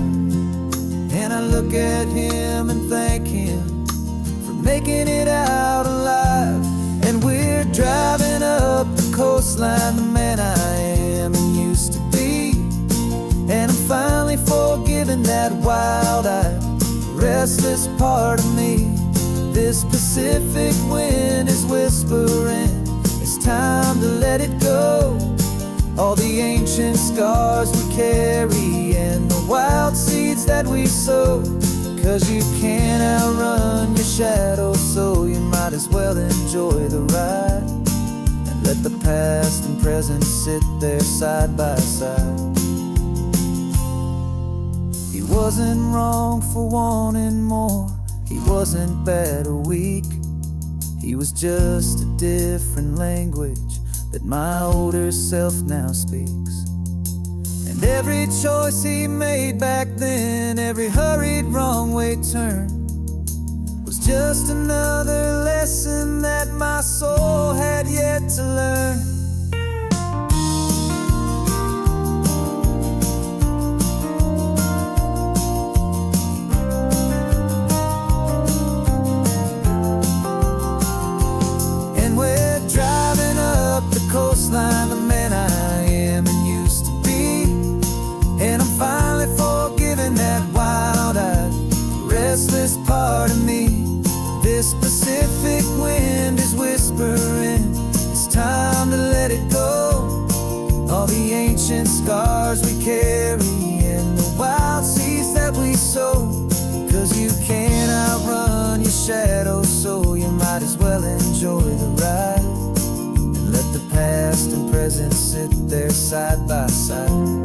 and I look at him and thank him for making it out alive. And we're driving up the coastline, the man I am and used to be. And I'm finally forgiving that wild-eyed, restless part of me. This Pacific wind is whispering, it's time to let it go. All the ancient scars we carry and the wild seeds that we sow. 'Cause you can't outrun your shadow, so you might as well enjoy the ride and let the past and present sit there side by side. He wasn't wrong for wanting more, he wasn't bad or weak. He was just a different language that my older self now speaks. And every choice he made back then, every hurried wrong way turn, was just another lesson that my soul had yet to learn. And we're driving up the coastline, the man I am and used to be. And I'm finally forgiving that wild-eyed, restless part of me. This Pacific wind is whispering, it's time to let it go. All the ancient scars we carry and the wild seeds that we sow. 'Cause you can't outrun your shadow, so you might as well enjoy the ride and let the past and present sit there side by side.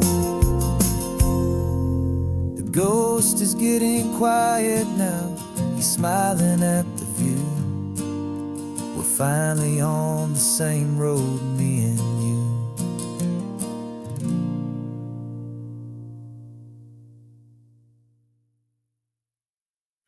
The ghost is getting quiet now, he's smiling at the view. We're finally on the same road